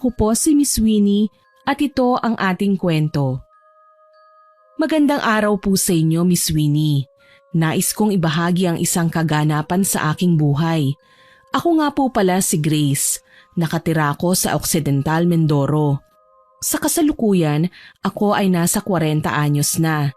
Ako po si Miss Winnie at ito ang ating kwento. Magandang araw po sa inyo, Miss Winnie. Nais kong ibahagi ang isang kaganapan sa aking buhay. Ako nga po pala si Grace. Nakatira ako sa Occidental Mindoro. Sa kasalukuyan, ako ay nasa 40 anyos na.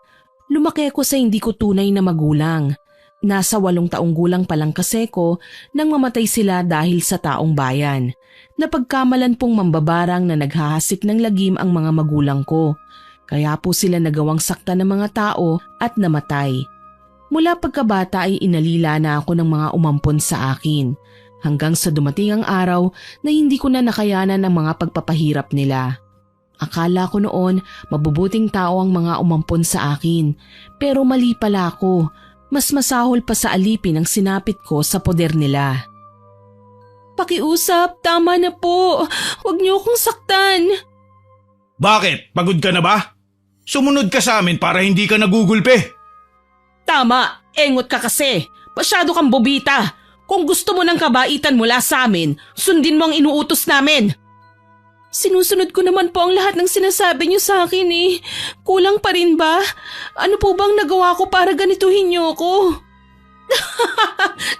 Lumaki ako sa hindi ko tunay na magulang. Nasa 8 taong gulang pa lang kasi ko nang mamatay sila dahil sa taong bayan. Napagkamalan pong mambabarang na naghahasik ng lagim ang mga magulang ko. Kaya po sila nagawang sakta ng mga tao at namatay. Mula pagkabata ay inalila na ako ng mga umampon sa akin. Hanggang sa dumating ang araw na hindi ko na nakayanan ang mga pagpapahirap nila. Akala ko noon mabubuting tao ang mga umampon sa akin. Pero mali pala ako. Mas masahol pa sa alipin ang sinapit ko sa poder nila. Pakiusap, tama na po. Huwag niyo akong saktan. Bakit? Pagod ka na ba? Sumunod ka sa amin para hindi ka nagugulpe. Tama, engot ka kasi. Masyado kang bobita. Kung gusto mo ng kabaitan mula sa amin, sundin mo ang inuutos namin. Sinusunod ko naman po ang lahat ng sinasabi niyo sa akin eh. Kulang pa rin ba? Ano po bang nagawa ko para ganituhin niyo ako?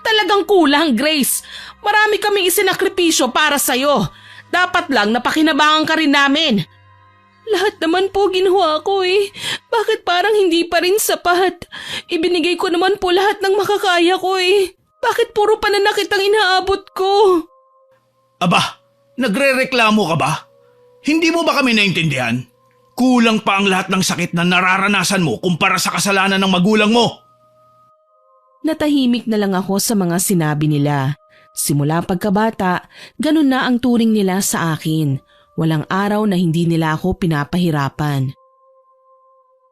Talagang kulang, Grace. Marami kaming isinakripisyo para sa'yo. Dapat lang napakinabangan ka rin namin. Lahat naman po ginawa ko eh. Bakit parang hindi pa rin sapat? Ibinigay ko naman po lahat ng makakaya ko eh. Bakit puro pananakit ang inaabot ko? Aba, nagrereklamo ka ba? Hindi mo ba kami naintindihan? Kulang pa ang lahat ng sakit na nararanasan mo kumpara sa kasalanan ng magulang mo. Natahimik na lang ako sa mga sinabi nila. Simula pagkabata, ganun na ang turing nila sa akin. Walang araw na hindi nila ako pinapahirapan.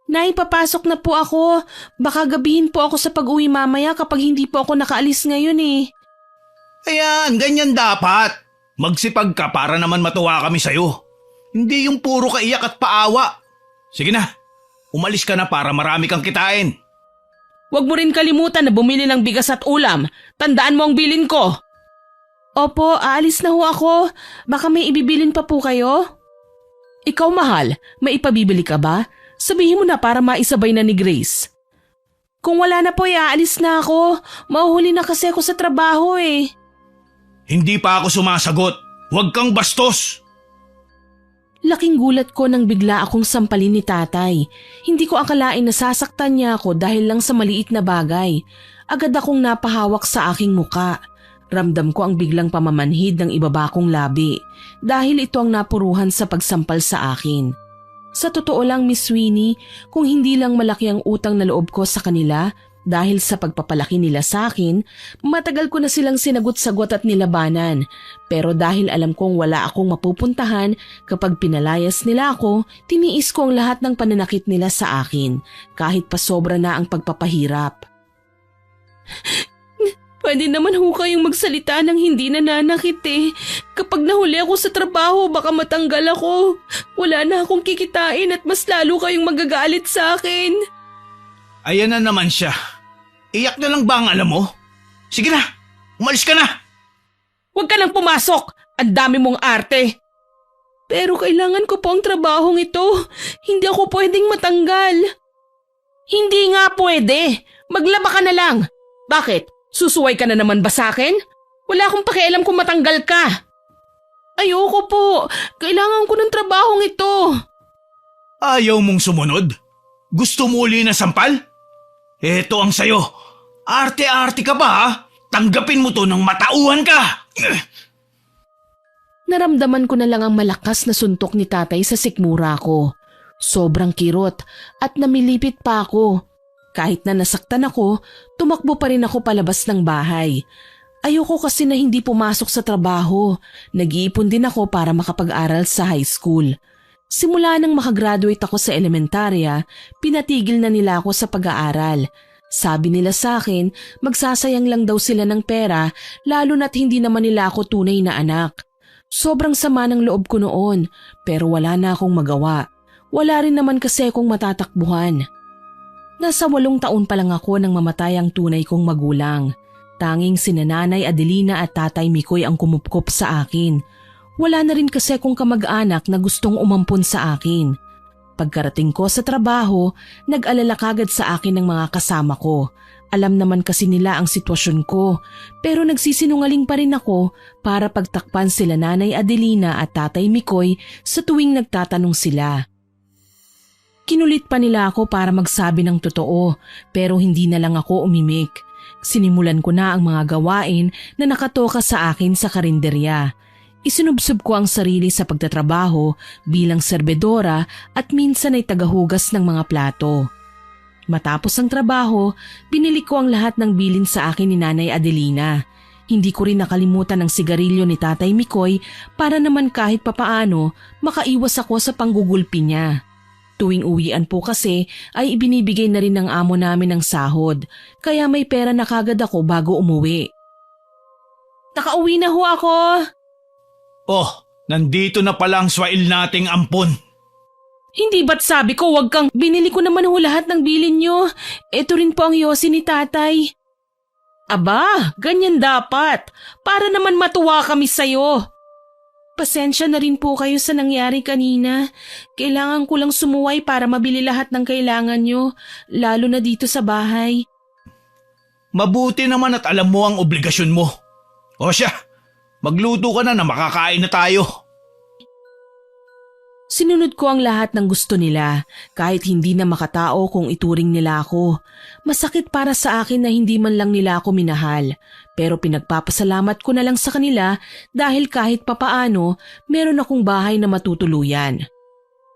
Nay, papasok na po ako. Baka gabihin po ako sa pag-uwi mamaya kapag hindi po ako nakaalis ngayon eh. Ayan, ganyan dapat. Magsipag ka para naman matuwa kami sa'yo. Hindi yung puro kaiyak at paawa. Sige na, umalis ka na para marami kang kitain. Huwag mo rin kalimutan na bumili ng bigas at ulam. Tandaan mo ang bilin ko. Opo, aalis na ho ako. Baka may ibibilin pa po kayo? Ikaw, mahal, may ipabibili ka ba? Sabihin mo na para maisabay na ni Grace. Kung wala na po, aalis na ako. Mahuhuli na kasi ako sa trabaho eh. Hindi pa ako sumasagot. Huwag kang bastos. Laking gulat ko nang bigla akong sampalin ni tatay. Hindi ko akalain na sasaktan niya ako dahil lang sa maliit na bagay. Agad akong napahawak sa aking muka. Ramdam ko ang biglang pamamanhid ng ibaba kong labi dahil ito ang napuruhan sa pagsampal sa akin. Sa totoo lang, Miss Winnie, kung hindi lang malaki ang utang na loob ko sa kanila dahil sa pagpapalaki nila sa akin, matagal ko na silang sinagot-sagot at nilabanan. Pero dahil alam kong wala akong mapupuntahan kapag pinalayas nila ako, tiniis ko ang lahat ng pananakit nila sa akin, kahit pa sobra na ang pagpapahirap. Pwede naman ho kayong magsalita ng hindi nananakit eh. Kapag nahuli ako sa trabaho, baka matanggal ako. Wala na akong kikitain at mas lalo kayong magagalit sa akin. Ayan na naman siya. Iyak na lang ba ang alam mo? Sige na, umalis ka na. Huwag ka nang pumasok. Ang dami mong arte. Pero kailangan ko po ang trabahong ito. Hindi ako pwedeng matanggal. Hindi nga pwede. Maglaba ka na lang. Bakit? Susuway ka na naman ba sa akin? Wala akong pakialam kung matanggal ka. Ayoko po. Kailangan ko ng trabahong ito. Ayaw mong sumunod? Gusto mo uli na sampal? Eto ang sayo. Arte-arte ka ba ha? Tanggapin mo to ng matauhan ka. Naramdaman ko na lang ang malakas na suntok ni tatay sa sikmura ko. Sobrang kirot at namilipit pa ako. Kahit na nasaktan ako, tumakbo pa rin ako palabas ng bahay. Ayoko kasi na hindi pumasok sa trabaho. Nag-iipon din ako para makapag-aral sa high school. Simula nang makagraduate ako sa elementarya, pinatigil na nila ako sa pag-aaral. Sabi nila sa akin, magsasayang lang daw sila ng pera lalo na't hindi naman nila ako tunay na anak. Sobrang sama ng loob ko noon pero wala na akong magawa. Wala rin naman kasi akong matatakbuhan. Nasa 8 taon pa lang ako nang mamatay ang tunay kong magulang. Tanging sina Nanay Adelina at Tatay Mikoy ang kumupkop sa akin. Wala na rin kasi akong kamag-anak na gustong umampon sa akin. Pagkarating ko sa trabaho, nag-alala kagad sa akin ng mga kasama ko. Alam naman kasi nila ang sitwasyon ko, pero nagsisinungaling pa rin ako para pagtakpan sila Nanay Adelina at Tatay Mikoy sa tuwing nagtatanong sila. Kinulit pa nila ako para magsabi ng totoo, pero hindi na lang ako umimik. Sinimulan ko na ang mga gawain na nakatoka sa akin sa karinderya. Isinubsob ko ang sarili sa pagtatrabaho bilang serbedora at minsan ay tagahugas ng mga plato. Matapos ang trabaho, binili ko ang lahat ng bilin sa akin ni Nanay Adelina. Hindi ko rin nakalimutan ang sigarilyo ni Tatay Mikoy para naman kahit papaano makaiwas ako sa panggugulpi niya. Tuwing uwian po kasi ay ibinibigay na rin ng amo namin ng sahod, kaya may pera na kagad ako bago umuwi. Nakauwi na ho ako! Oh, nandito na pala ang swail nating ampon. Hindi ba't sabi ko wag kang binili ko naman ho lahat ng bilin nyo. Ito rin po ang yosi ni tatay. Aba, ganyan dapat. Para naman matuwa kami sa'yo. Pasensya na rin po kayo sa nangyari kanina. Kailangan ko lang sumuway para mabili lahat ng kailangan nyo, lalo na dito sa bahay. Mabuti naman at alam mo ang obligasyon mo. O siya, magluto ka na makakain na tayo. Sinunod ko ang lahat ng gusto nila kahit hindi na makatao kung ituring nila ako. Masakit para sa akin na hindi man lang nila ako minahal. Pero pinagpapasalamat ko na lang sa kanila dahil kahit papaano meron akong bahay na matutuluyan.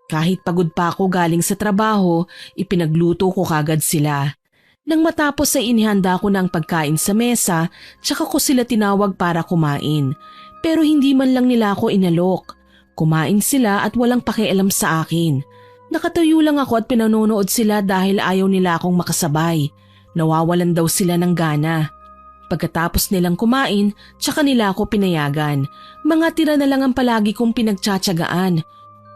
Kahit pagod pa ako galing sa trabaho, ipinagluto ko kagad sila. Nang matapos ay inihanda ko na ang pagkain sa mesa, tsaka ko sila tinawag para kumain. Pero hindi man lang nila ako inalok. Kumain sila at walang pakialam sa akin. Nakatayo lang ako at pinanonood sila dahil ayaw nila akong makasabay. Nawawalan daw sila ng gana. Pagkatapos nilang kumain, tsaka nila ako pinayagan. Mga tira na lang ang palagi kong pinagtsatsagaan.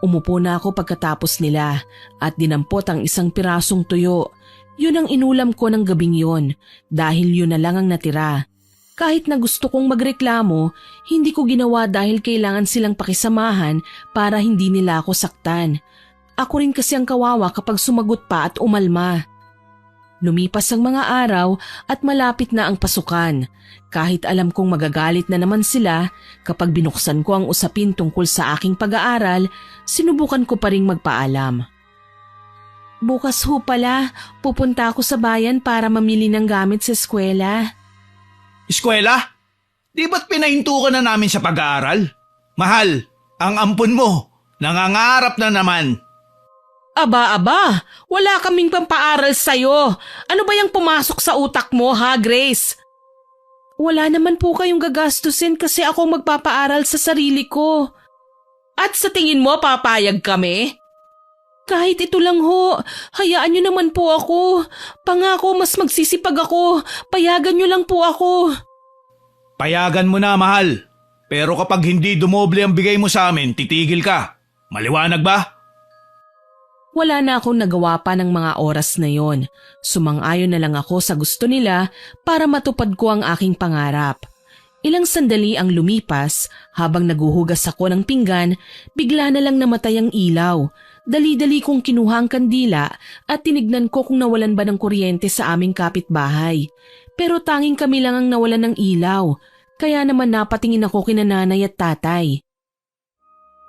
Umupo na ako pagkatapos nila at dinampot ang isang pirasong tuyo. Yun ang inulam ko ng gabing yon dahil yun na lang ang natira. Kahit na gusto kong magreklamo, hindi ko ginawa dahil kailangan silang pakisamahan para hindi nila ako saktan. Ako rin kasi ang kawawa kapag sumagot pa at umalma. Lumipas ang mga araw at malapit na ang pasukan. Kahit alam kong magagalit na naman sila, kapag binuksan ko ang usapin tungkol sa aking pag-aaral, sinubukan ko pa ring magpaalam. Bukas ho pala, pupunta ako sa bayan para mamili ng gamit sa eskwela. Eskwela? Di ba't pinahinto ka na namin sa pag-aaral? Mahal, ang ampon mo, nangangarap na naman. Aba, wala kaming pampaaral sa'yo. Ano ba yung pumasok sa utak mo ha, Grace? Wala naman po kayong gagastusin kasi ako magpapaaral sa sarili ko. At sa tingin mo papayag kami? Kahit ito lang ho, hayaan nyo naman po ako. Pangako mas magsisipag ako, payagan nyo lang po ako. Payagan mo na, mahal. Pero kapag hindi dumoble ang bigay mo sa amin, titigil ka. Maliwanag ba? Wala na akong nagawa pa ng mga oras na yon. Sumang-ayon na lang ako sa gusto nila para matupad ko ang aking pangarap. Ilang sandali ang lumipas, habang naguhugas ako ng pinggan, bigla na lang namatay ang ilaw. Dali-dali kong kinuha ang kandila at tinignan ko kung nawalan ba ng kuryente sa aming kapitbahay. Pero tanging kami lang ang nawalan ng ilaw, kaya naman napatingin ako kina nanay at tatay.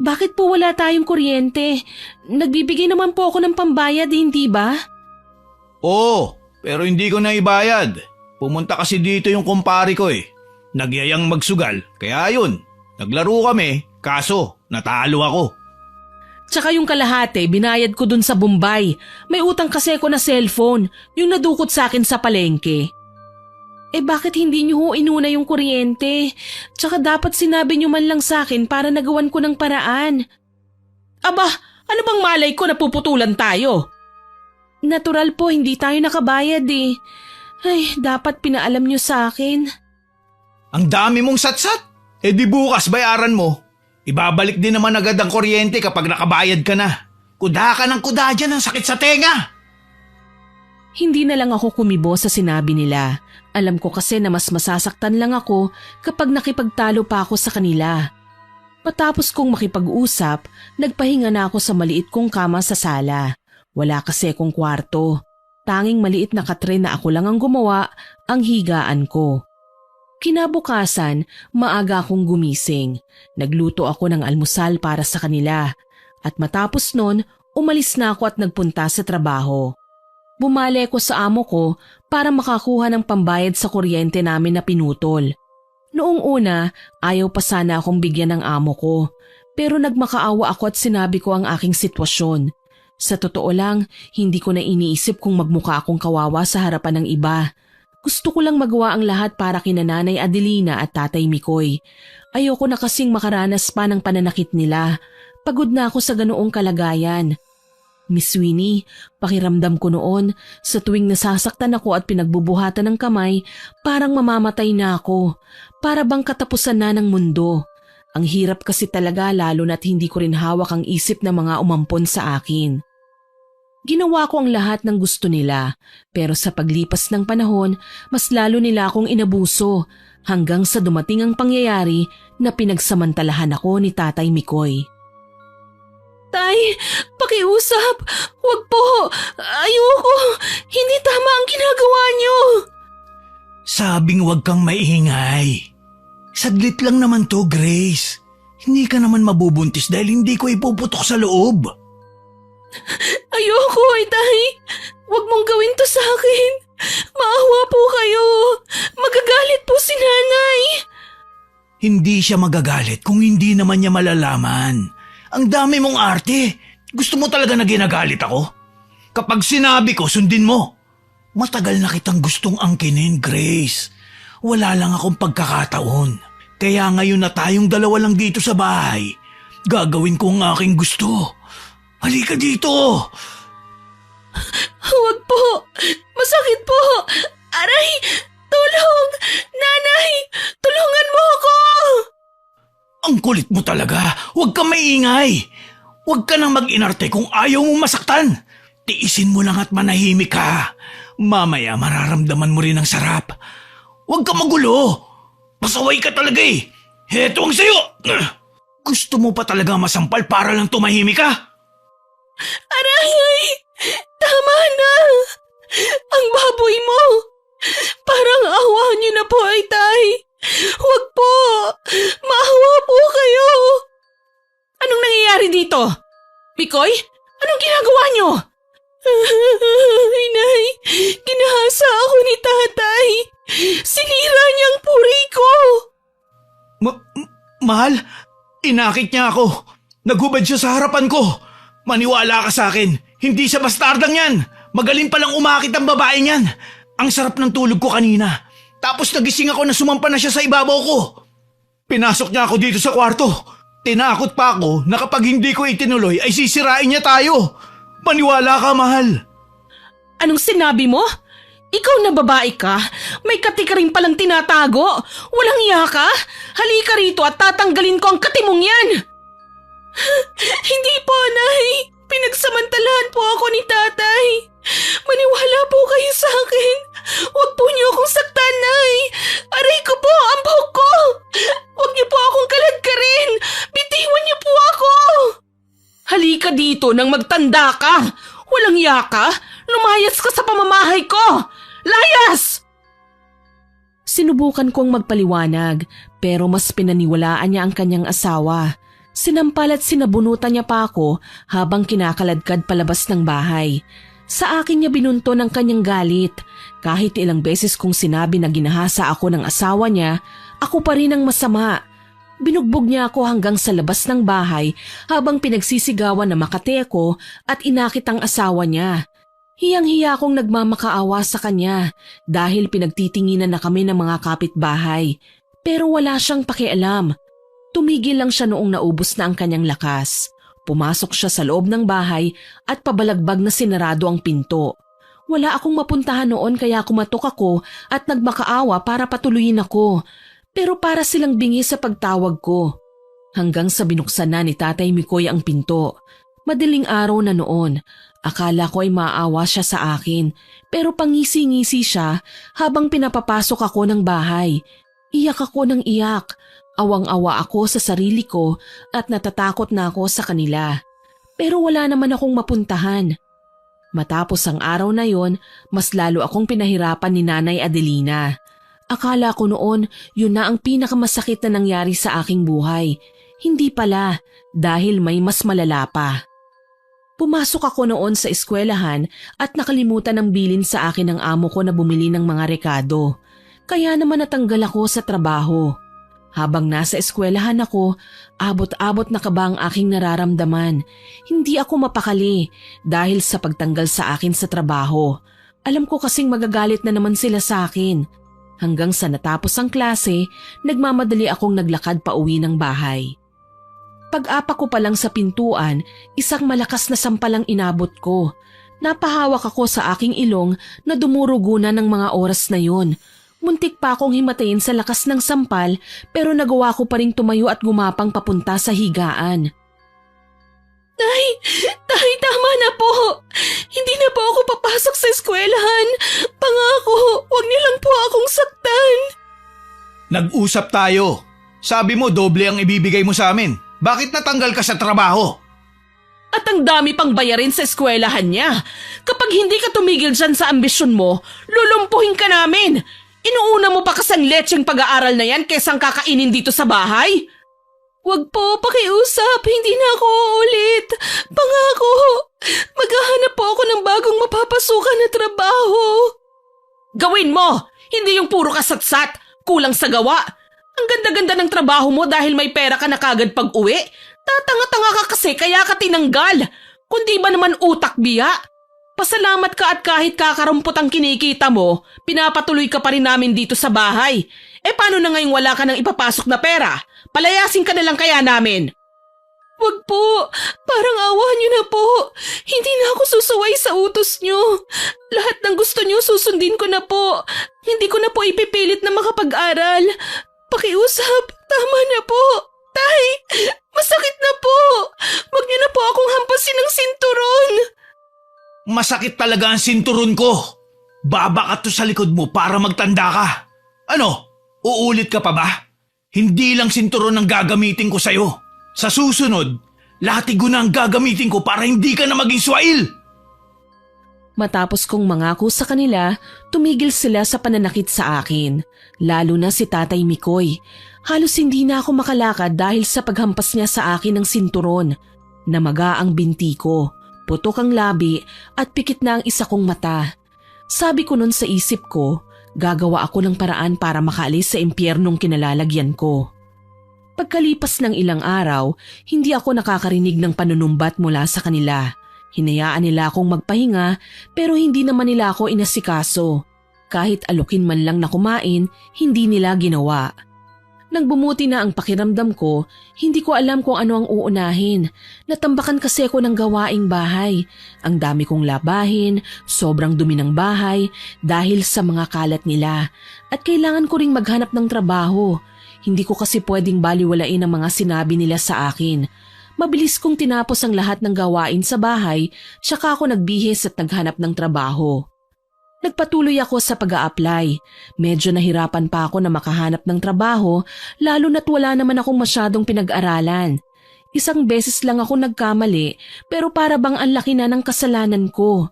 Bakit po wala tayong kuryente? Nagbibigay naman po ako ng pambayad, hindi ba? Oo, pero hindi ko na ibayad. Pumunta kasi dito yung kumpare ko eh. Nagyayang magsugal, kaya yun. Naglaro kami, kaso natalo ako. Tsaka yung kalahati, binayad ko dun sa Bombay. May utang kasi ako na cellphone, yung nadukot sa akin sa palengke. Bakit hindi niyo ho inuna yung kuryente? Tsaka dapat sinabi niyo man lang sa akin para nagawan ko ng paraan. Aba, ano bang malay ko na puputulan tayo? Natural po, hindi tayo nakabayad eh. Ay, dapat pinaalam niyo sa akin. Ang dami mong satsat. Di bukas bayaran mo. Ibabalik din naman agad ang kuryente kapag nakabayad ka na. Kuda ka ng kuda dyan, ang sakit sa tenga. Hindi na lang ako kumibo sa sinabi nila. Alam ko kasi na mas masasaktan lang ako kapag nakipagtalo pa ako sa kanila. Matapos kong makipag-usap, nagpahinga na ako sa maliit kong kama sa sala. Wala kasi akong kwarto. Tanging maliit na katre na ako lang ang gumawa, ang higaan ko. Kinabukasan, maaga akong gumising. Nagluto ako ng almusal para sa kanila. At matapos nun, umalis na ako at nagpunta sa trabaho. Bumali ko sa amo ko para makakuha ng pambayad sa kuryente namin na pinutol. Noong una, ayaw pa sana akong bigyan ng amo ko. Pero nagmakaawa ako at sinabi ko ang aking sitwasyon. Sa totoo lang, hindi ko na iniisip kung magmukha akong kawawa sa harapan ng iba. Gusto ko lang magawa ang lahat para kina Nanay Adelina at Tatay Mikoy. Ayoko na kasing makaranas pa ng pananakit nila. Pagod na ako sa ganoong kalagayan. Miss Winnie, pakiramdam ko noon, sa tuwing nasasaktan ako at pinagbubuhatan ng kamay, parang mamamatay na ako. Para bang katapusan na ng mundo. Ang hirap kasi talaga lalo na't hindi ko rin hawak ang isip ng mga umampon sa akin. Ginawa ko ang lahat ng gusto nila, pero sa paglipas ng panahon, mas lalo nila akong inabuso hanggang sa dumating ang pangyayari na pinagsamantalahan ako ni Tatay Mikoy. Tay, pakiusap! Huwag po! Ayoko! Hindi tama ang ginagawa niyo! Sabing huwag kang maingay. Saglit lang naman to, Grace. Hindi ka naman mabubuntis dahil hindi ko ipuputok sa loob. Ayoko, Tay! Huwag mong gawin to sa akin! Maawa po kayo! Magagalit po si Nanay! Hindi siya magagalit kung hindi naman niya malalaman. Ang dami mong arte. Gusto mo talaga na ginagalit ako? Kapag sinabi ko, sundin mo. Matagal na kitang gustong angkinin, Grace. Wala lang akong pagkakataon. Kaya ngayon na tayong dalawa lang dito sa bahay, gagawin ko ang aking gusto. Halika dito! Huwag po! Masakit po! Aray! Tulong! Nanay! Tulungan mo ako! Ang kulit mo talaga. Huwag kang maingay. Huwag ka nang mag-inarte kung ayaw mong masaktan. Tiisin mo lang at manahimik ka. Mamaya mararamdaman mo rin ang sarap. Huwag kang magulo. Pasaway ka talaga eh. Heto ang sayo. Gusto mo pa talaga masampal para lang tumahimik ka? Aray! Tama na! Ang baboy mo! Parang awa niyo na po ay, Tay! Huwag po! Maawa po kayo! Anong nangyayari dito? Mikoy? Anong ginagawa niyo? Inay, ginahasa ako ni Tatay. Sinira niya ang puri ko. Mahal, inakit niya ako. Naghubad siya sa harapan ko. Maniwala ka sa akin, hindi siya bastardang yan. Magaling palang umakit ang babae niyan. Ang sarap ng tulog ko kanina. Tapos nagising ako na sumampa na siya sa ibabaw ko. Pinasok niya ako dito sa kwarto. Tinakot pa ako na kapag hindi ko itinuloy ay sisirain niya tayo. Maniwala ka, mahal. Anong sinabi mo? Ikaw na babae ka? May kati ka rin palang tinatago? Walang iya ka? Halika rito at tatanggalin ko ang kati mong yan! Hindi po, Nay. Pinagsamantalahan po ako ni Tatay. Maniwala po kayo sa akin. Huwag po niyo akong saktan, Nay. Aray ko po, ang buhok ko. Huwag niyo po akong kaladkarin. Bitiwan niyo po ako. Halika dito nang magtanda ka. Walang iya ka. Lumayas ka sa pamamahay ko. Layas! Sinubukan kong magpaliwanag pero mas pinaniwalaan niya ang kanyang asawa. Sinampal at sinabunutan niya pa ako habang kinakaladkad palabas ng bahay. Sa akin niya binunto ng kanyang galit. Kahit ilang beses kong sinabi na ginahasa ako ng asawa niya, ako pa rin ang masama. Binugbog niya ako hanggang sa labas ng bahay habang pinagsisigawan na makate ako at inakit ang asawa niya. Hiyang-hiya akong nagmamakaawa sa kanya dahil pinagtitinginan na kami ng mga kapitbahay. Pero wala siyang pakialam. Tumigil lang siya noong naubos na ang kanyang lakas. Pumasok siya sa loob ng bahay at pabalagbag na sinarado ang pinto. Wala akong mapuntahan noon kaya kumatok ako at nagmakaawa para patuloyin ako. Pero para silang bingi sa pagtawag ko. Hanggang sa binuksan na ni Tatay Mikoy ang pinto. Madaling araw na noon. Akala ko ay maawa siya sa akin. Pero pangisi-ngisi siya habang pinapapasok ako ng bahay. Iyak ako ng iyak. Awang-awa ako sa sarili ko at natatakot na ako sa kanila. Pero wala naman akong mapuntahan. Matapos ang araw na yon, mas lalo akong pinahirapan ni Nanay Adelina. Akala ko noon yun na ang pinakamasakit na nangyari sa aking buhay. Hindi pala, dahil may mas malala pa. Pumasok ako noon sa eskwelahan at nakalimutan ng bilin sa akin ng amo ko na bumili ng mga rekado. Kaya naman natanggal ako sa trabaho. Habang nasa eskwelahan ako, abot-abot na kaba ang aking nararamdaman. Hindi ako mapakali dahil sa pagtanggal sa akin sa trabaho. Alam ko kasing magagalit na naman sila sa akin. Hanggang sa natapos ang klase, nagmamadali akong naglakad pa uwi ng bahay. Pag-apa ko pa lang sa pintuan, isang malakas na sampalang inabot ko. Napahawak ako sa aking ilong na dumurugo na ng mga oras na yon. Muntik pa akong himatayin sa lakas ng sampal pero nagawa ko pa ring tumayo at gumapang papunta sa higaan. Tay, tama na po. Hindi na po ako papasok sa eskwelahan. Pangako, huwag niyo lang po akong saktan. Nag-usap tayo. Sabi mo doble ang ibibigay mo sa amin. Bakit natanggal ka sa trabaho? At ang dami pang bayarin sa eskwelahan niya. Kapag hindi ka tumigil dyan sa ambisyon mo, lulumpuhin ka namin. Inuuna mo pa kasang letseng pag-aaral na yan kesang kakainin dito sa bahay? Wag po, pakiusap. Hindi na ako uulit. Pangako. Maghahanap po ako ng bagong mapapasukan na trabaho. Gawin mo! Hindi yung puro kasatsat. Kulang sa gawa. Ang ganda-ganda ng trabaho mo dahil may pera ka na kagad pag-uwi. Tatanga-tanga ka kasi kaya ka tinanggal. Kundi ba naman utak biya? Pasalamat ka at kahit kakarumpot ang kinikita mo, pinapatuloy ka pa rin namin dito sa bahay. Paano na ngayong wala ka nang ipapasok na pera? Palayasin ka na lang kaya namin. Wag po, parang awa niyo na po. Hindi na ako susuway sa utos niyo. Lahat ng gusto niyo susundin ko na po. Hindi ko na po ipipilit na makapag-aral. Pakiusap, tama na po. Tay, masakit na po. Wag niyo na po akong hampasin ng sinturon. Masakit talaga ang sinturon ko. Babakat to sa likod mo para magtanda ka. Ano? Uulit ka pa ba? Hindi lang sinturon ang gagamitin ko sa'yo. Sa susunod, latigo na ang gagamitin ko para hindi ka na maging swail. Matapos kong mangako sa kanila, tumigil sila sa pananakit sa akin. Lalo na si Tatay Mikoy. Halos hindi na ako makalakad dahil sa paghampas niya sa akin ng sinturon. Namaga ang binti ko, putok ang labi at pikit na ang isa kong mata. Sabi ko nun sa isip ko, gagawa ako ng paraan para makaalis sa impyernong kinalalagyan ko. Pagkalipas ng ilang araw, hindi ako nakakarinig ng panunumbat mula sa kanila. Hinayaan nila akong magpahinga pero hindi naman nila ako inasikaso. Kahit alukin man lang na kumain, hindi nila ginawa. Nang bumuti na ang pakiramdam ko, hindi ko alam kung ano ang uunahin. Natambakan kasi ako ng gawaing bahay. Ang dami kong labahin, sobrang dumi ng bahay dahil sa mga kalat nila. At kailangan ko ring maghanap ng trabaho. Hindi ko kasi pwedeng baliwalain ang mga sinabi nila sa akin. Mabilis kong tinapos ang lahat ng gawain sa bahay, saka ako nagbihis at naghanap ng trabaho. Nagpatuloy ako sa pag-a-apply. Medyo nahirapan pa ako na makahanap ng trabaho, lalo na't wala naman akong masyadong pinag-aralan. Isang beses lang ako nagkamali, pero para bang ang laki na ng kasalanan ko.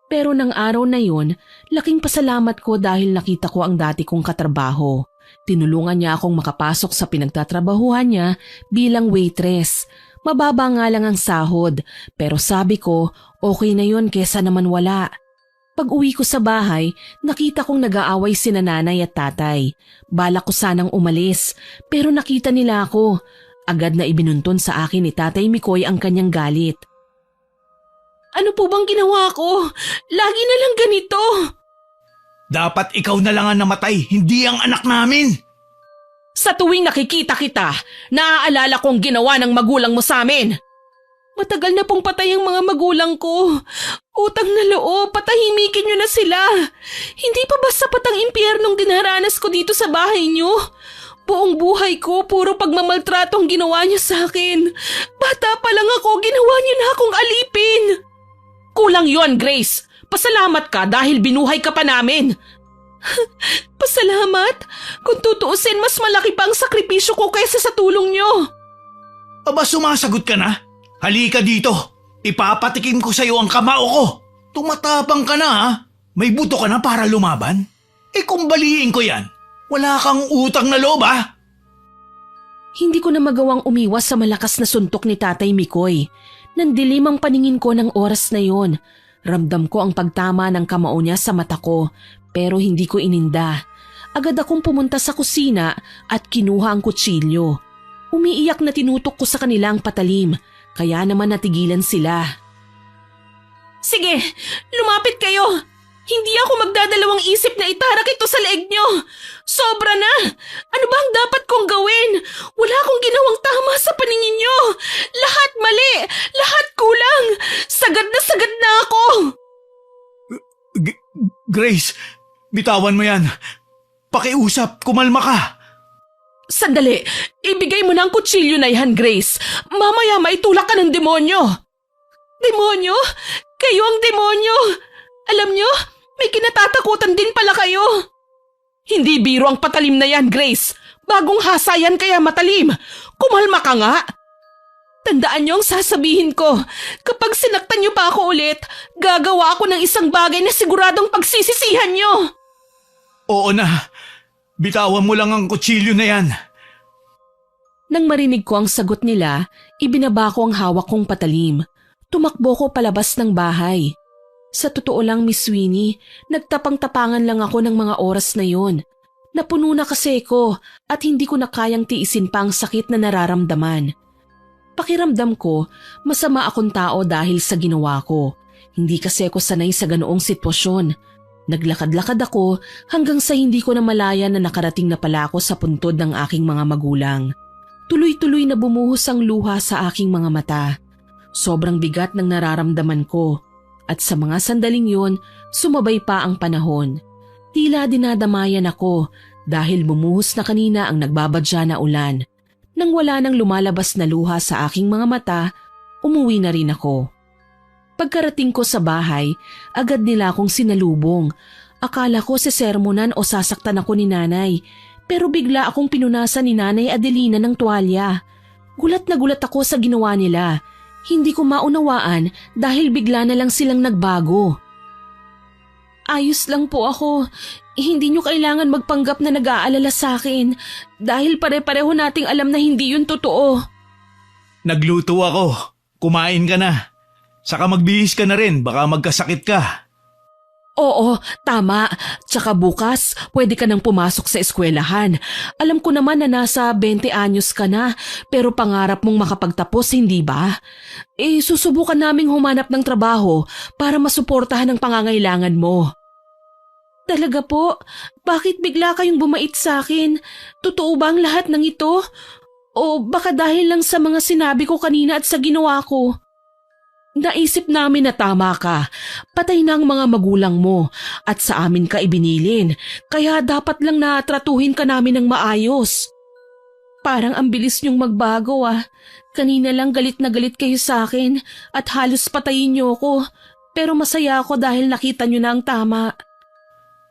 Pero nang araw na yun, laking pasalamat ko dahil nakita ko ang dati kong katrabaho. Tinulungan niya akong makapasok sa pinagtatrabahuhan niya bilang waitress. Mababa nga lang ang sahod, pero sabi ko okay na yun kesa naman wala. Pag-uwi ko sa bahay, nakita kong nag-aaway sina nanay at tatay. Balak ko sanang umalis, pero nakita nila ako. Agad na ibinunton sa akin ni Tatay Mikoy ang kanyang galit. Ano po bang ginawa ko? Lagi na lang ganito. Dapat ikaw na lang ang namatay, hindi ang anak namin. Sa tuwing nakikita kita, naaalala ko ang ginawa ng magulang mo sa amin. Matagal na pong patay ang mga magulang ko. Utang na loob, patahimikin niyo na sila. Hindi pa ba sapat ang impyernong dinaranas ko dito sa bahay niyo? Buong buhay ko, puro pagmamaltrato ang ginawa niyo sa akin. Bata pa lang ako, ginawa niyo na akong alipin. Kulang yon, Grace. Pasalamat ka dahil binuhay ka pa namin. Pasalamat! Kung tutuusin, mas malaki pa ang sakripisyo ko kaysa sa tulong nyo. Aba, sumasagot ka na? Halika dito. Ipapatikim ko sa'yo ang kamao ko. Tumatapang ka na ha? May buto ka na para lumaban? Kung baliin ko yan, wala kang utang na loob ha? Hindi ko na magawang umiwas sa malakas na suntok ni Tatay Mikoy. Nandilim ang paningin ko ng oras na yon. Ramdam ko ang pagtama ng kamao niya sa mata ko, pero hindi ko ininda. Agad akong pumunta sa kusina at kinuha ang kutsilyo. Umiiyak na tinutok ko sa kanila ang patalim, kaya naman natigilan sila. Sige, lumapit kayo! Hindi ako magdadalawang isip na itarak ito sa leeg nyo! Sobra na! Ano ba ang dapat kong gawin? Wala akong ginawang tama sa paningin nyo! Lahat mali! Lahat kulang! Sagad na ako! Grace, bitawan mo yan. Pakiusap, kumalma ka. Sandali! Ibigay mo na ang kutsilyo na yan, Grace. Mamaya maitulak ka ng demonyo. Demonyo? Kayo ang demonyo! Alam nyo, may kinatatakutan din pala kayo. Hindi biro ang patalim na yan, Grace. Bagong hasa yan kaya matalim. Kumalma ka nga. Tandaan nyo ang sasabihin ko. Kapag sinaktan nyo pa ako ulit, gagawa ako ng isang bagay na siguradong pagsisisihan nyo. Oo na. Bitawan mo lang ang kutsilyo na yan. Nang marinig ko ang sagot nila, ibinaba ko ang hawak kong patalim. Tumakbo ko palabas ng bahay. Sa totoo lang, Miss Winnie, nagtapang-tapangan lang ako ng mga oras na yon. Napuno na kasi ko at hindi ko na kayang tiisin pa ang sakit na nararamdaman. Pakiramdam ko, masama akong tao dahil sa ginawa ko. Hindi kasi ako sanay sa ganoong sitwasyon. Naglakad-lakad ako hanggang sa hindi ko na malaya na nakarating na pala ako sa puntod ng aking mga magulang. Tuloy-tuloy na bumuhos ang luha sa aking mga mata. Sobrang bigat ng nararamdaman ko. At sa mga sandaling yun, sumabay pa ang panahon. Tila dinadamayan ako dahil bumuhos na kanina ang nagbabadya na ulan. Nang wala nang lumalabas na luha sa aking mga mata, umuwi na rin ako. Pagkarating ko sa bahay, agad nila akong sinalubong. Akala ko sesermonan o sasaktan ako ni nanay, pero bigla akong pinunasan ni Nanay Adelina ng tuwalya. Gulat na gulat ako sa ginawa nila. Hindi ko maunawaan dahil bigla na lang silang nagbago. Ayos lang po ako. Hindi nyo kailangan magpanggap na nag-aalala sa akin dahil pare-pareho nating alam na hindi yun totoo. Nagluto ako. Kumain ka na. Saka magbihis ka na rin, baka magkasakit ka. Oo, tama. Tsaka bukas, pwede ka nang pumasok sa eskwelahan. Alam ko naman na nasa 20 anyos ka na, pero pangarap mong makapagtapos, hindi ba? Susubukan naming humanap ng trabaho para masuportahan ang pangangailangan mo. Talaga po? Bakit bigla kayong bumait sa akin? Totoo ba ang lahat ng ito? O baka dahil lang sa mga sinabi ko kanina at sa ginawa ko? Naisip namin na tama ka. Patay na ang mga magulang mo at sa amin ka ibinilin. Kaya dapat lang natratuhin ka namin ng maayos. Parang ang bilis niyong magbago ah. Kanina lang galit na galit kayo sa akin at halos patayin niyo ako. Pero masaya ako dahil nakita niyo na ang tama.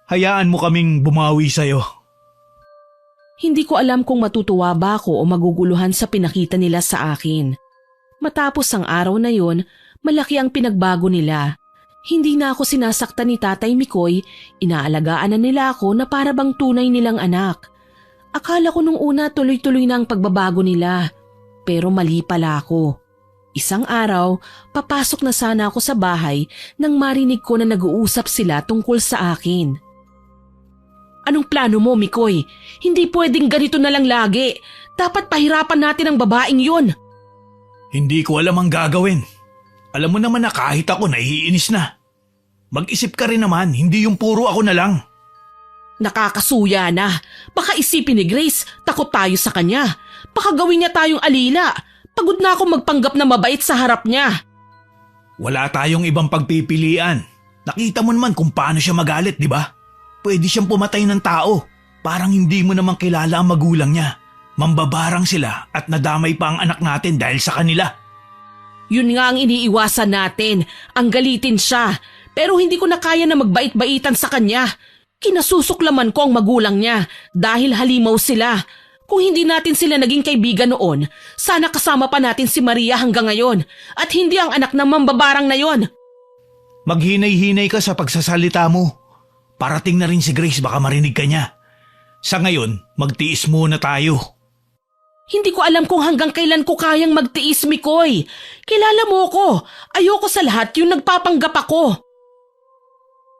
Hayaan mo kaming bumawi sa'yo. Hindi ko alam kung matutuwa ba ako o maguguluhan sa pinakita nila sa akin. Matapos ang araw na yon, malaki ang pinagbago nila. Hindi na ako sinasaktan ni Tatay Mikoy, inaalagaan na nila ako na para bang tunay nilang anak. Akala ko nung una tuloy-tuloy na ang pagbabago nila, pero mali pala ako. Isang araw, papasok na sana ako sa bahay nang marinig ko na nag-uusap sila tungkol sa akin. Anong plano mo, Mikoy? Hindi pwedeng ganito na lang lagi. Dapat pahirapan natin ang babaeng yun. Hindi ko alam ang gagawin. Alam mo naman na kahit ako naiinis na. Mag-isip ka rin naman, hindi yung puro ako na lang. Nakakasuya na. Baka isipin ni Grace, takot tayo sa kanya. Baka gawin niya tayong alila. Pagod na akong magpanggap na mabait sa harap niya. Wala tayong ibang pagpipilian. Nakita mo naman kung paano siya magalit, di ba? Pwede siyang pumatay ng tao. Parang hindi mo naman kilala ang magulang niya. Mambabarang sila at nadamay pa ang anak natin dahil sa kanila. Yun nga ang iniiwasan natin, ang galitin siya. Pero hindi ko na kaya na magbait-baitan sa kanya. Kinasusuklaman ko ang magulang niya dahil halimaw sila. Kung hindi natin sila naging kaibigan noon, sana kasama pa natin si Maria hanggang ngayon at hindi ang anak ng mambabarang na yon. Maghinay-hinay ka sa pagsasalita mo. Parating na rin si Grace, baka marinig ka niya. Sa ngayon, magtiis muna tayo. Hindi ko alam kung hanggang kailan ko kayang magtiis, Mikoy. Kilala mo ko. Ayoko sa lahat yung nagpapanggap ako.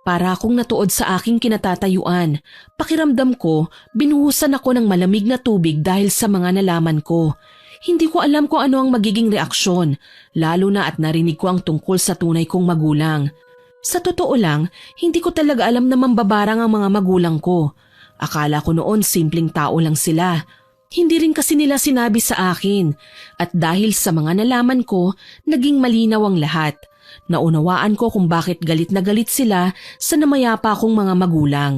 Para akong natuod sa aking kinatatayuan. Pakiramdam ko, binuhusan ako ng malamig na tubig dahil sa mga nalaman ko. Hindi ko alam kung ano ang magiging reaksyon, lalo na at narinig ko ang tungkol sa tunay kong magulang. Sa totoo lang, hindi ko talaga alam na mambabarang ang mga magulang ko. Akala ko noon simpleng tao lang sila. Hindi rin kasi nila sinabi sa akin. At dahil sa mga nalaman ko, naging malinaw ang lahat. Naunawaan ko kung bakit galit na galit sila sa namayapa kong mga magulang.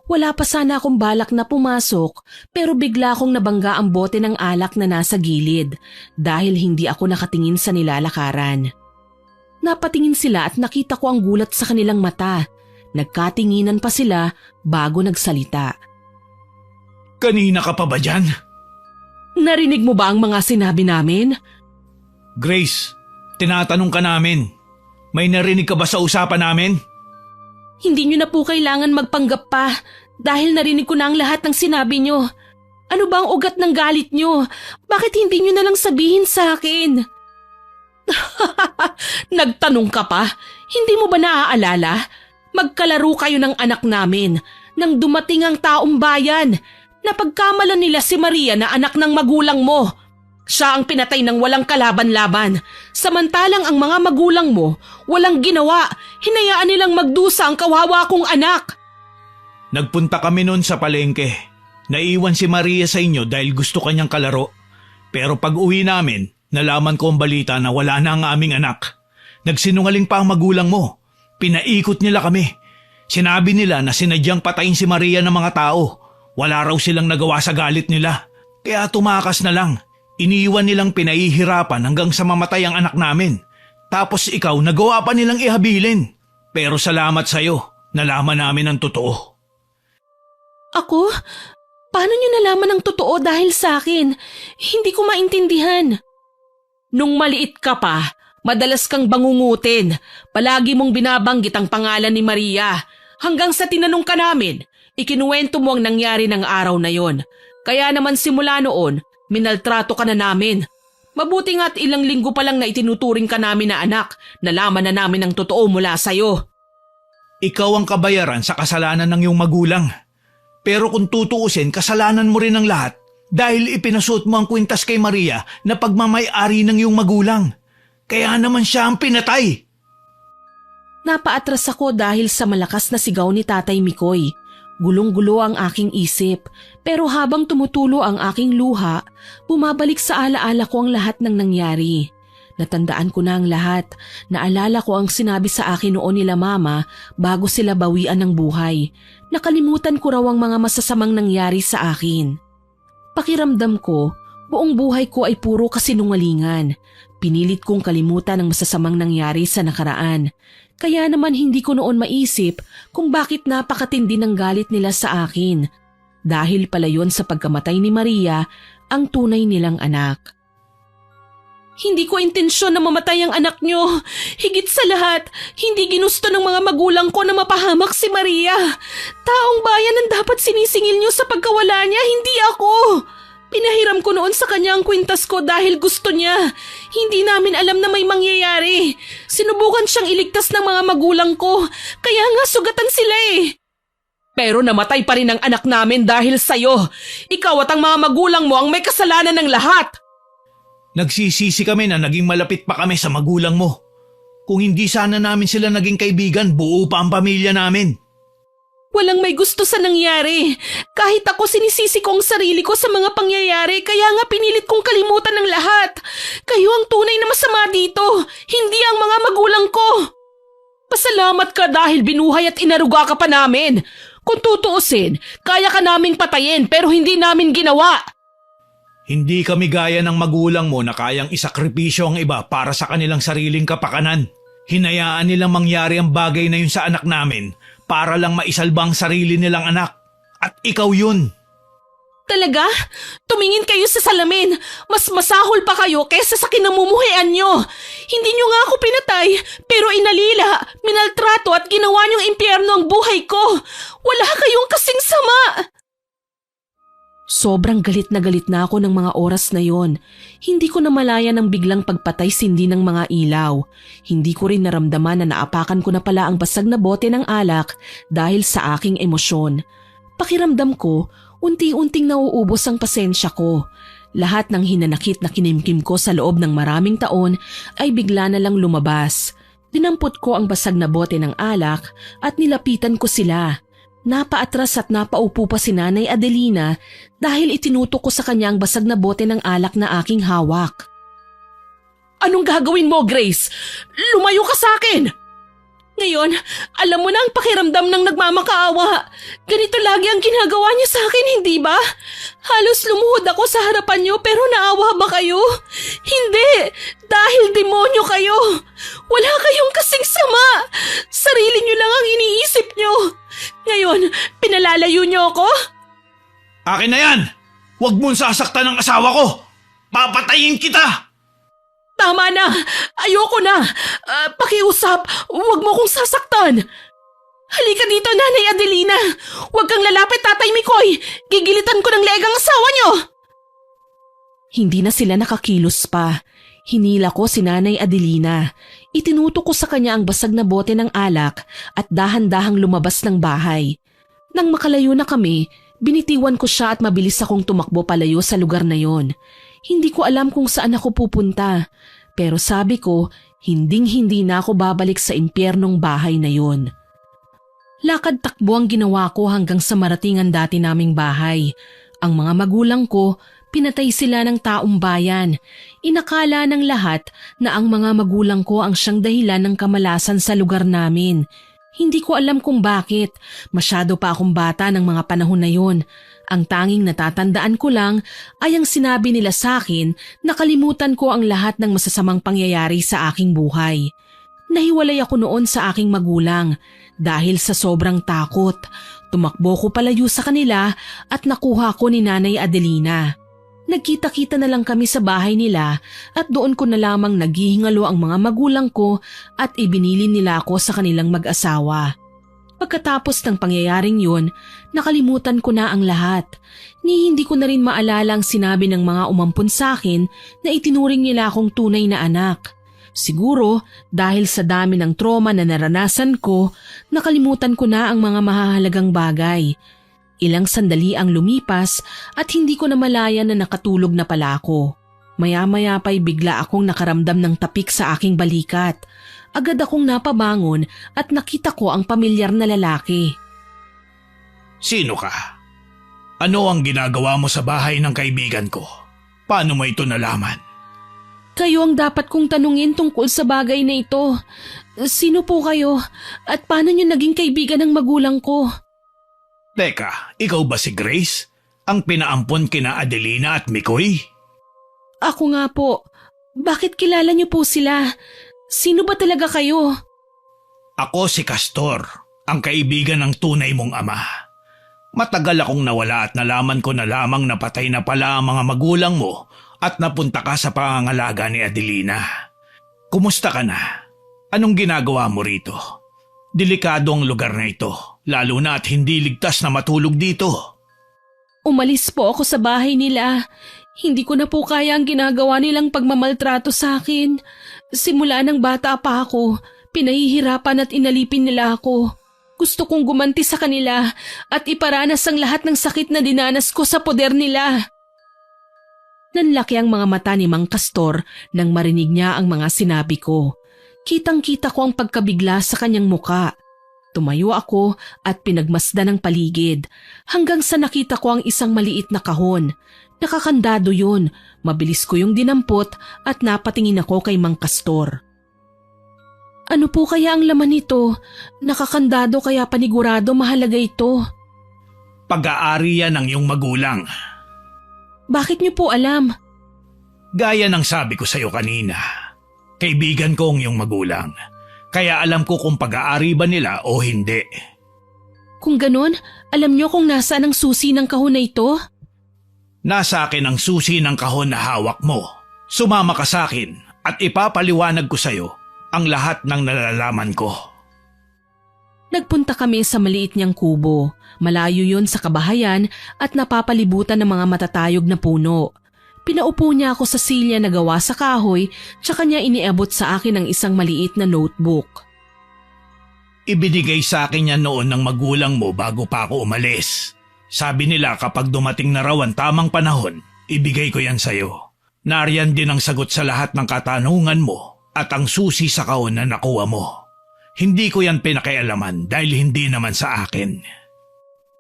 Wala pa sana akong balak na pumasok pero bigla akong nabangga ang bote ng alak na nasa gilid dahil hindi ako nakatingin sa nilalakaran. Napatingin sila at nakita ko ang gulat sa kanilang mata. Nagkatinginan pa sila bago nagsalita. Kanina ka pa ba dyan? Narinig mo ba ang mga sinabi namin? Grace, tinatanong ka namin. May narinig ka ba sa usapan namin? Hindi nyo na po kailangan magpanggap pa dahil narinig ko na ang lahat ng sinabi nyo. Ano ba ang ugat ng galit nyo? Bakit hindi nyo na lang sabihin sa akin? Nagtanong ka pa? Hindi mo ba naaalala? Magkalaro kayo ng anak namin nang dumating ang taong bayan. Napagkamalan nila si Maria na anak ng magulang mo. Siya ang pinatay ng walang kalaban-laban. Samantalang ang mga magulang mo, walang ginawa. Hinayaan nilang magdusa ang kawawa kong anak. Nagpunta kami noon sa palengke. Naiwan si Maria sa inyo dahil gusto kanyang kalaro. Pero pag uwi namin, nalaman ko ang balita na wala na ang aming anak. Nagsinungaling pa ang magulang mo. Pinaikot nila kami. Sinabi nila na sinadyang patayin si Maria ng mga tao. Wala raw silang nagawa sa galit nila. Kaya tumakas na lang. Iniwan nilang pinahihirapan hanggang sa mamatay ang anak namin. Tapos ikaw nagawa pa nilang ihabilin. Pero salamat sa'yo, nalaman namin ang totoo. Ako? Paano niyo nalaman ang totoo dahil sa akin? Hindi ko maintindihan. Nung maliit ka pa, madalas kang bangungutin. Palagi mong binabanggit ang pangalan ni Maria. Hanggang sa tinanong ka namin, ikinuwento mo ang nangyari ng araw na yon. Kaya naman simula noon, minaltrato ka na namin. Mabuti nga at ilang linggo pa lang na itinuturing ka namin na anak. Nalaman na namin ang totoo mula sa'yo. Ikaw ang kabayaran sa kasalanan ng iyong magulang. Pero kung tutuusin, kasalanan mo rin ang lahat dahil ipinasuot mo ang kwintas kay Maria na pagmamay-ari ng iyong magulang. Kaya naman siya ang pinatay. Napaatras ako dahil sa malakas na sigaw ni Tatay Mikoy. Gulong-gulo ang aking isip, pero habang tumutulo ang aking luha, bumabalik sa alaala ko ang lahat ng nangyari. Natandaan ko na ang lahat. Naalala ko ang sinabi sa akin noon nila mama bago sila bawian ng buhay. Nakalimutan ko raw ang mga masasamang nangyari sa akin. Pakiramdam ko, buong buhay ko ay puro kasinungalingan. Pinilit kong kalimutan ang masasamang nangyari sa nakaraan. Kaya naman hindi ko noon maisip kung bakit napakatindi ng galit nila sa akin. Dahil pala yon sa pagkamatay ni Maria, ang tunay nilang anak. Hindi ko intensyon na mamatay ang anak nyo. Higit sa lahat, hindi ginusto ng mga magulang ko na mapahamak si Maria. Taong bayan ang dapat sinisingil nyo sa pagkawala niya, hindi ako. Pinahiram ko noon sa kanya ang kwintas ko dahil gusto niya. Hindi namin alam na may mangyayari. Sinubukan siyang iligtas ng mga magulang ko, kaya nga sugatan sila eh. Pero namatay pa rin ang anak namin dahil sa'yo. Ikaw at ang mga magulang mo ang may kasalanan ng lahat. Nagsisisi kami na naging malapit pa kami sa magulang mo. Kung hindi sana namin sila naging kaibigan, buo pa ang pamilya namin. Walang may gusto sa nangyari. Kahit ako sinisisi ko ang sarili ko sa mga pangyayari, kaya nga pinilit kong kalimutan ng lahat. Kayo ang tunay na masama dito, hindi ang mga magulang ko. Pasalamat ka dahil binuhay at inaruga ka pa namin. Kung tutuusin, kaya ka naming patayin pero hindi namin ginawa. Hindi kami gaya ng magulang mo na kayang isakripisyo ang iba para sa kanilang sariling kapakanan. Hinayaan nilang mangyari ang bagay na yun sa anak namin para lang maisalba ang sarili nilang anak. At ikaw yun. Talaga? Tumingin kayo sa salamin. Mas masahol pa kayo kaysa sa kinamumuhian nyo. Hindi nyo nga ako pinatay, pero inalila, minaltrato at ginawa nyong impyerno ang buhay ko. Wala kayong kasing sama. Sobrang galit na ako ng mga oras na yon. Hindi ko namalayan ang biglang pagpatay sindi ng mga ilaw. Hindi ko rin naramdaman na naapakan ko na pala ang basag na bote ng alak dahil sa aking emosyon. Pakiramdam ko, unti-unting nauubos ang pasensya ko. Lahat ng hinanakit na kinimkim ko sa loob ng maraming taon ay bigla na lang lumabas. Dinampot ko ang basag na bote ng alak at nilapitan ko sila. Napaatras at napaupo pa si Nanay Adelina dahil itinutok ko sa kanya ang basag na bote ng alak na aking hawak. Anong gagawin mo, Grace? Lumayo ka sa akin! Ngayon, alam mo na ang pakiramdam ng nagmamakaawa. Ganito lagi ang ginagawa niyo sa akin, hindi ba? Halos lumuhod ako sa harapan niyo pero naawa ba kayo? Hindi! Dahil demonyo kayo! Wala kayong kasing sama! Sarili niyo lang ang iniisip niyo! Ngayon, pinalalayo niyo ako? Akin na yan! Huwag mong sasaktan ang asawa ko! Papatayin kita! Tama na! Ayoko na! Pakiusap! Huwag mo kong sasaktan! Halika dito, Nanay Adelina! Huwag kang lalapit, Tatay Mikoy! Gigilitan ko ng leeg ang asawa niyo! Hindi na sila nakakilos pa. Hinila ko si Nanay Adelina. Itinutok ko sa kanya ang basag na bote ng alak at dahan-dahang lumabas ng bahay. Nang makalayo na kami, binitiwan ko siya at mabilis akong tumakbo palayo sa lugar na yon. Hindi ko alam kung saan ako pupunta, pero sabi ko, hinding-hindi na ako babalik sa impyernong bahay na yon. Lakad takbo ang ginawa ko hanggang sa marating ang dati naming bahay. Ang mga magulang ko, pinatay sila ng taong bayan. Inakala ng lahat na ang mga magulang ko ang siyang dahilan ng kamalasan sa lugar namin. Hindi ko alam kung bakit. Masyado pa akong bata ng mga panahon na yon. Ang tanging natatandaan ko lang ay ang sinabi nila sa akin na kalimutan ko ang lahat ng masasamang pangyayari sa aking buhay. Nahiwalay ako noon sa aking magulang dahil sa sobrang takot. Tumakbo ko palayo sa kanila at nakuha ko ni Nanay Adelina. Nagkita-kita na lang kami sa bahay nila at doon ko na lamang naghihingalo ang mga magulang ko at ibinilin nila ako sa kanilang mag-asawa. Pagkatapos ng pangyayaring yun, nakalimutan ko na ang lahat. Ni hindi ko na rin maalala ang sinabi ng mga umampun sa akin na itinuring nila akong tunay na anak. Siguro dahil sa dami ng trauma na naranasan ko, nakalimutan ko na ang mga mahahalagang bagay. Ilang sandali ang lumipas at hindi ko na malayan na nakatulog na pala ako. Maya-maya pa'y bigla akong nakaramdam ng tapik sa aking balikat. Agad akong napabangon at nakita ko ang pamilyar na lalaki. Sino ka? Ano ang ginagawa mo sa bahay ng kaibigan ko? Paano mo ito nalaman? Kayo ang dapat kong tanungin tungkol sa bagay na ito. Sino po kayo at paano niyo naging kaibigan ng magulang ko? Teka, ikaw ba si Grace? Ang pinaampon kina Adelina at Mikoy? Ako nga po. Bakit kilala niyo po sila? Sino ba talaga kayo? Ako si Castor, ang kaibigan ng tunay mong ama. Matagal akong nawala at nalaman ko na lamang napatay na pala ang mga magulang mo at napunta ka sa pangangalaga ni Adelina. Kumusta ka na? Anong ginagawa mo rito? Delikado ang lugar na ito, lalo na at hindi ligtas na matulog dito. Umalis po ako sa bahay nila. Hindi ko na po kaya ang ginagawa nilang pagmamaltrato sa akin. Simula ng bata pa ako, pinahihirapan at inalipin nila ako. Gusto kong gumanti sa kanila at iparanas ang lahat ng sakit na dinanas ko sa poder nila. Nanlaki ang mga mata ni Mang Castor nang marinig niya ang mga sinabi ko. Kitang-kita ko ang pagkabigla sa kanyang muka. Tumayo ako at pinagmasdan ang paligid hanggang sa nakita ko ang isang maliit na kahon. Nakakandado yun. Mabilis ko yung dinampot at napatingin ako kay Mang Castor. Ano po kaya ang laman nito? Nakakandado kaya panigurado mahalaga ito. Pag-aari yan ng iyong magulang. Bakit niyo po alam? Gaya ng sabi ko sa iyo kanina, kaibigan ko ang iyong magulang. Kaya alam ko kung pag-aari ba nila o hindi. Kung ganon, alam niyo kung nasaan ang susi ng kahon na ito? Nasa akin ang susi ng kahon na hawak mo. Sumama ka sa akin at ipapaliwanag ko sa'yo ang lahat ng nalalaman ko. Nagpunta kami sa maliit niyang kubo. Malayo yun sa kabahayan at napapalibutan ng mga matatayog na puno. Pinaupo niya ako sa silya na gawa sa kahoy tsaka niya iniabot sa akin ang isang maliit na notebook. Ibinigay sa akin yan noon ng magulang mo bago pa ako umalis. Sabi nila kapag dumating na raw ang tamang panahon, ibigay ko yan sa'yo. Nariyan din ang sagot sa lahat ng katanungan mo at ang susi sa kahon na nakuha mo. Hindi ko yan pinakialaman dahil hindi naman sa akin.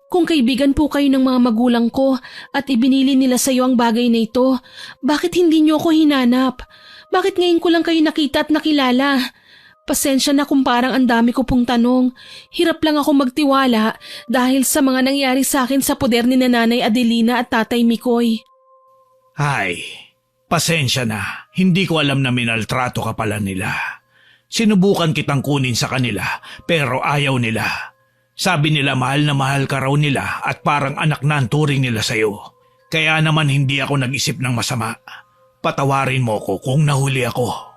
Kung kaibigan po kayo ng mga magulang ko at ibinili nila sa iyo ang bagay na ito, bakit hindi niyo ako hinanap? Bakit ngayon ko lang kayo nakita at nakilala? Pasensya na kung parang ang dami ko pong tanong. Hirap lang ako magtiwala dahil sa mga nangyari sa akin sa poder ni Nanay Adelina at Tatay Mikoy. Ay, pasensya na. Hindi ko alam na minaltrato ka pala nila. Sinubukan kitang kunin sa kanila pero ayaw nila. Sabi nila mahal na mahal ka raw nila at parang anak na ang turing nila sa'yo. Kaya naman hindi ako nag-isip ng masama. Patawarin mo ko kung nahuli ako.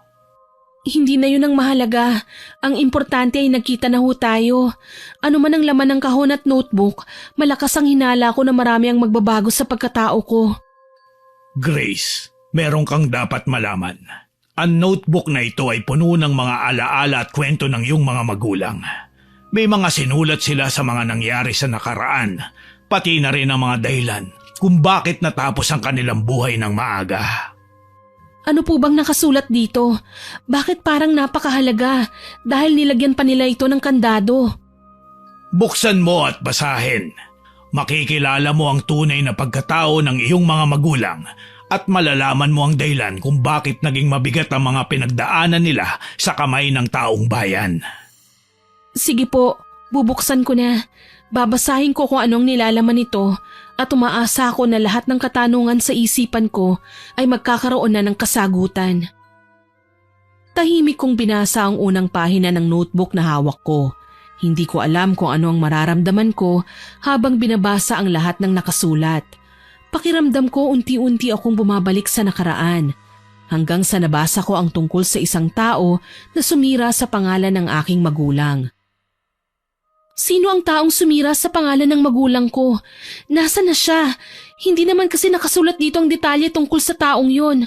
Hindi na yun ang mahalaga. Ang importante ay nagkita na ho tayo. Ano man ang laman ng kahon at notebook, malakas ang hinala ko na marami ang magbabago sa pagkatao ko. Grace, meron kang dapat malaman. Ang notebook na ito ay puno ng mga alaala at kwento ng iyong mga magulang. May mga sinulat sila sa mga nangyari sa nakaraan, pati na rin ang mga dahilan kung bakit natapos ang kanilang buhay ng maaga. Ano po bang nakasulat dito? Bakit parang napakahalaga dahil nilagyan pa nila ito ng kandado? Buksan mo at basahin. Makikilala mo ang tunay na pagkatao ng iyong mga magulang at malalaman mo ang dahilan kung bakit naging mabigat ang mga pinagdaanan nila sa kamay ng taong bayan. Sige po, bubuksan ko na. Babasahin ko kung anong nilalaman nito at umaasa ako na lahat ng katanungan sa isipan ko ay magkakaroon na ng kasagutan. Tahimik kong binasa ang unang pahina ng notebook na hawak ko. Hindi ko alam kung ano ang mararamdaman ko habang binabasa ang lahat ng nakasulat. Pakiramdam ko unti-unti akong bumabalik sa nakaraan hanggang sa nabasa ko ang tungkol sa isang tao na sumira sa pangalan ng aking magulang. Sino ang taong sumira sa pangalan ng magulang ko? Nasaan na siya? Hindi naman kasi nakasulat dito ang detalye tungkol sa taong yun.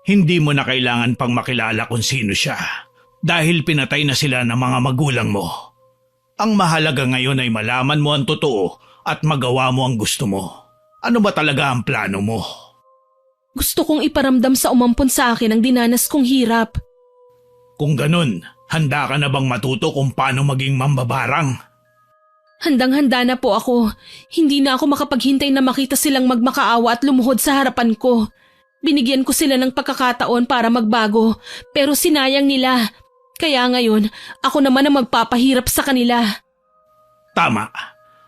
Hindi mo na kailangan pang makilala kung sino siya dahil pinatay na sila ng mga magulang mo. Ang mahalaga ngayon ay malaman mo ang totoo at magawa mo ang gusto mo. Ano ba talaga ang plano mo? Gusto kong iparamdam sa umampon sa akin ang dinanas kong hirap. Kung ganun, handa ka na bang matuto kung paano maging mambabarang? Handang-handa na po ako. Hindi na ako makapaghintay na makita silang magmakaawa at lumuhod sa harapan ko. Binigyan ko sila ng pagkakataon para magbago, pero sinayang nila. Kaya ngayon, ako naman ang magpapahirap sa kanila. Tama.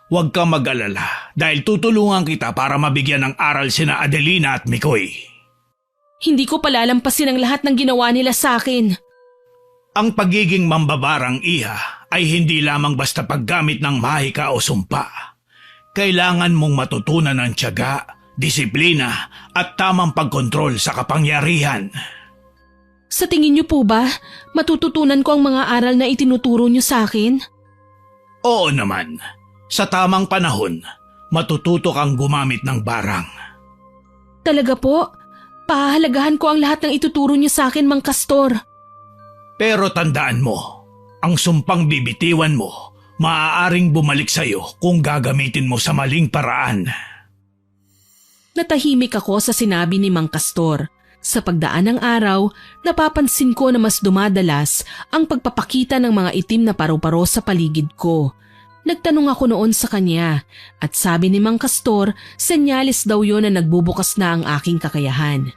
Huwag kang mag-alala dahil tutulungan kita para mabigyan ng aral sina Adelina at Mikoy. Hindi ko palalampasin ang lahat ng ginawa nila sa akin. Ang pagiging mambabarang iha ay hindi lamang basta paggamit ng mahika o sumpa. Kailangan mong matutunan ng tiyaga, disiplina at tamang pagkontrol sa kapangyarihan. Sa tingin niyo po ba, matututunan ko ang mga aral na itinuturo niyo sa akin? Oo naman. Sa tamang panahon, matututo kang gumamit ng barang. Talaga po? Pahahalagahan ko ang lahat ng ituturo niyo sa akin, Mang Castor. Pero tandaan mo, ang sumpang bibitiwan mo, maaaring bumalik sa'yo kung gagamitin mo sa maling paraan. Natahimik ako sa sinabi ni Mang Castor. Sa pagdaan ng araw, napapansin ko na mas dumadalas ang pagpapakita ng mga itim na paru-paro sa paligid ko. Nagtanong ako noon sa kanya at sabi ni Mang Castor, senyales daw yon na nagbubukas na ang aking kakayahan.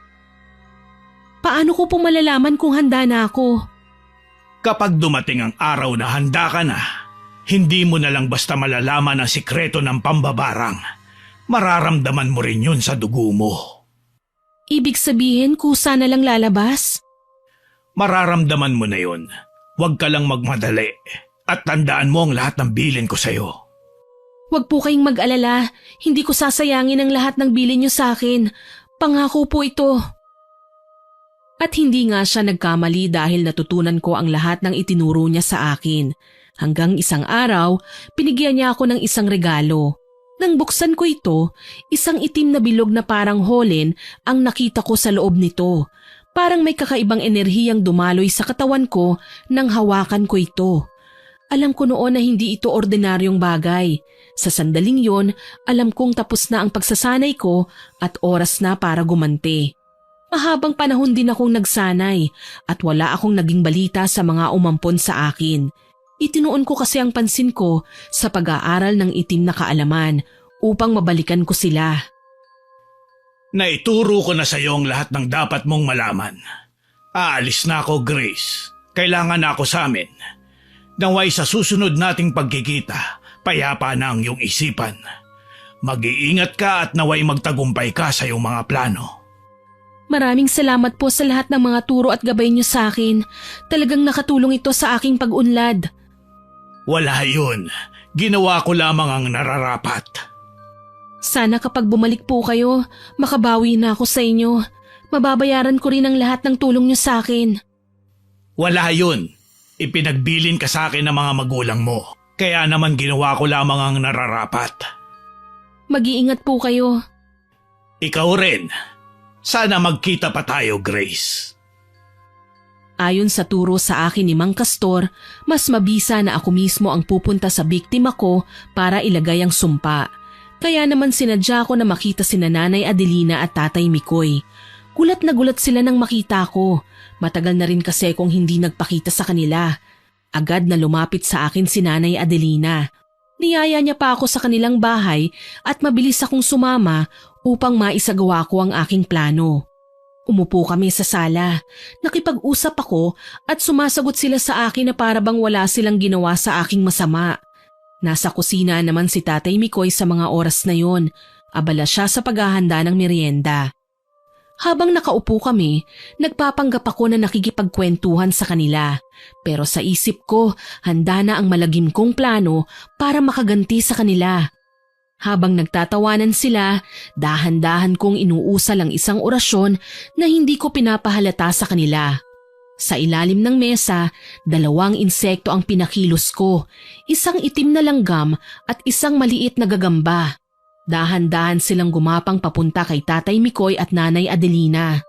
Paano ko po malalaman kung handa na ako? Kapag dumating ang araw na handa ka na, hindi mo na lang basta malalaman ang sikreto ng pambabarang. Mararamdaman mo rin yun sa dugo mo. Ibig sabihin kusa na lang lalabas? Mararamdaman mo na yun. Huwag ka lang magmadali. At tandaan mo ang lahat ng bilin ko sa'yo. Huwag po kayong mag-alala. Hindi ko sasayangin ang lahat ng bilin niyo sa akin. Pangako po ito. At hindi nga siya nagkamali dahil natutunan ko ang lahat ng itinuro niya sa akin. Hanggang isang araw, pinigyan niya ako ng isang regalo. Nang buksan ko ito, isang itim na bilog na parang holen ang nakita ko sa loob nito. Parang may kakaibang enerhiyang dumaloy sa katawan ko nang hawakan ko ito. Alam ko noon na hindi ito ordinaryong bagay. Sa sandaling yon, alam kong tapos na ang pagsasanay ko at oras na para gumanti. Mahabang panahon din akong nagsanay at wala akong naging balita sa mga umampon sa akin. Itinuon ko kasi ang pansin ko sa pag-aaral ng itim na kaalaman upang mabalikan ko sila. Naituro ko na sa iyo ang lahat ng dapat mong malaman. Aalis na ako, Grace. Kailangan na ako sa amin. Naway sa susunod nating pagkikita, payapa na ang iyong isipan. Mag-iingat ka at naway magtagumpay ka sa iyong mga plano. Maraming salamat po sa lahat ng mga turo at gabay niyo sa akin. Talagang nakatulong ito sa aking pag-unlad. Wala yun. Ginawa ko lamang ang nararapat. Sana kapag bumalik po kayo, makabawi na ako sa inyo. Mababayaran ko rin ang lahat ng tulong niyo sa akin. Wala yun. Ipinagbilin ka sa akin ng mga magulang mo. Kaya naman ginawa ko lamang ang nararapat. Mag-iingat po kayo. Ikaw rin. Sana magkita pa tayo, Grace. Ayon sa turo sa akin ni Mang Castor, mas mabisa na ako mismo ang pupunta sa biktima ko para ilagay ang sumpa. Kaya naman sinadya ko na makita sina Nanay Adelina at Tatay Mikoy. Gulat na gulat sila nang makita ko. Matagal na rin kasi kung hindi nagpakita sa kanila. Agad na lumapit sa akin si Nanay Adelina. Niyaya niya pa ako sa kanilang bahay at mabilis akong sumama upang maisagawa ko ang aking plano. Umupo kami sa sala. Nakipag-usap ako at sumasagot sila sa akin na para bang wala silang ginawa sa aking masama. Nasa kusina naman si Tatay Mikoy sa mga oras na yon. Abala siya sa paghahanda ng merienda. Habang nakaupo kami, nagpapanggap ako na nakikipagkwentuhan sa kanila. Pero sa isip ko, handa na ang malagim kong plano para makaganti sa kanila. Habang nagtatawanan sila, dahan-dahan kong inuusal ang isang orasyon na hindi ko pinapahalata sa kanila. Sa ilalim ng mesa, 2 insekto ang pinakilos ko, isang itim na langgam at isang maliit na gagamba. Dahan-dahan silang gumapang papunta kay Tatay Mikoy at Nanay Adelina.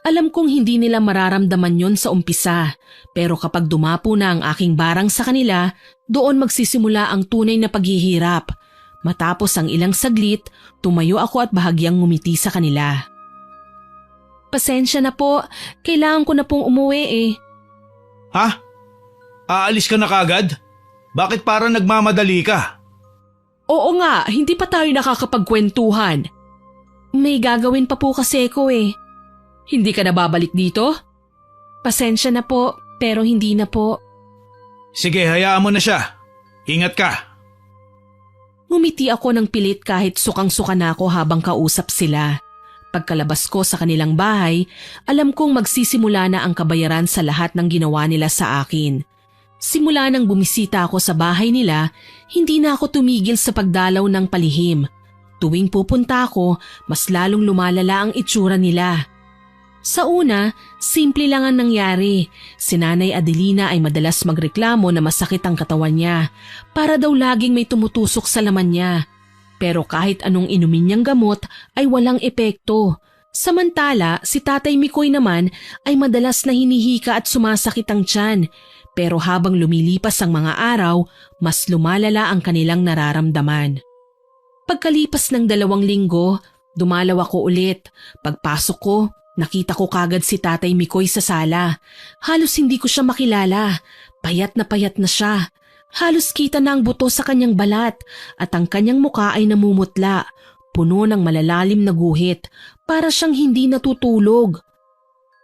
Alam kong hindi nila mararamdaman yon sa umpisa, pero kapag dumapo na ang aking barang sa kanila, doon magsisimula ang tunay na paghihirap. Matapos ang ilang saglit, tumayo ako at bahagyang ngumiti sa kanila. Pasensya na po, kailangan ko na pong umuwi eh. Ha? Aalis ka na kagad? Bakit parang nagmamadali ka? Oo nga, hindi pa tayo nakakapagkwentuhan. May gagawin pa po kasi ko eh. Hindi ka na babalik dito? Pasensya na po, pero hindi na po. Sige, hayaan mo na siya. Ingat ka. Ngumiti ako ng pilit kahit sukang-suka na ako habang kausap sila. Pagkalabas ko sa kanilang bahay, alam kong magsisimula na ang kabayaran sa lahat ng ginawa nila sa akin. Simula nang bumisita ako sa bahay nila, hindi na ako tumigil sa pagdalaw ng palihim. Tuwing pupunta ako, mas lalong lumalala ang itsura nila. Sa una, simple lang ang nangyari. Si Nanay Adelina ay madalas magreklamo na masakit ang katawan niya, para daw laging may tumutusok sa laman niya. Pero kahit anong inumin niyang gamot ay walang epekto. Samantala, si Tatay Mikoy naman ay madalas na hinihika at sumasakit ang tiyan. Pero habang lumilipas ang mga araw, mas lumalala ang kanilang nararamdaman. Pagkalipas ng 2 linggo, dumalaw ako ulit. Pagpasok ko, nakita ko kagad si Tatay Mikoy sa sala. Halos hindi ko siya makilala. Payat na siya. Halos kita na ang buto sa kanyang balat at ang kanyang muka ay namumutla, puno ng malalalim na guhit, para siyang hindi natutulog.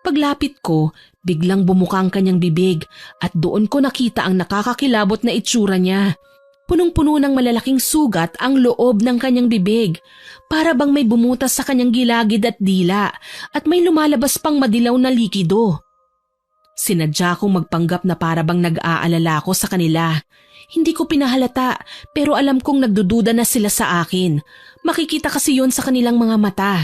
Paglapit ko, biglang bumuka ang kanyang bibig at doon ko nakita ang nakakakilabot na itsura niya. Punong-puno ng malalaking sugat ang loob ng kanyang bibig, para bang may bumutas sa kanyang gilagid at dila at may lumalabas pang madilaw na likido. Sinadya kong magpanggap na para bang nag-aalala ko sa kanila. Hindi ko pinahalata pero alam kong nagdududa na sila sa akin. Makikita kasi yon sa kanilang mga mata.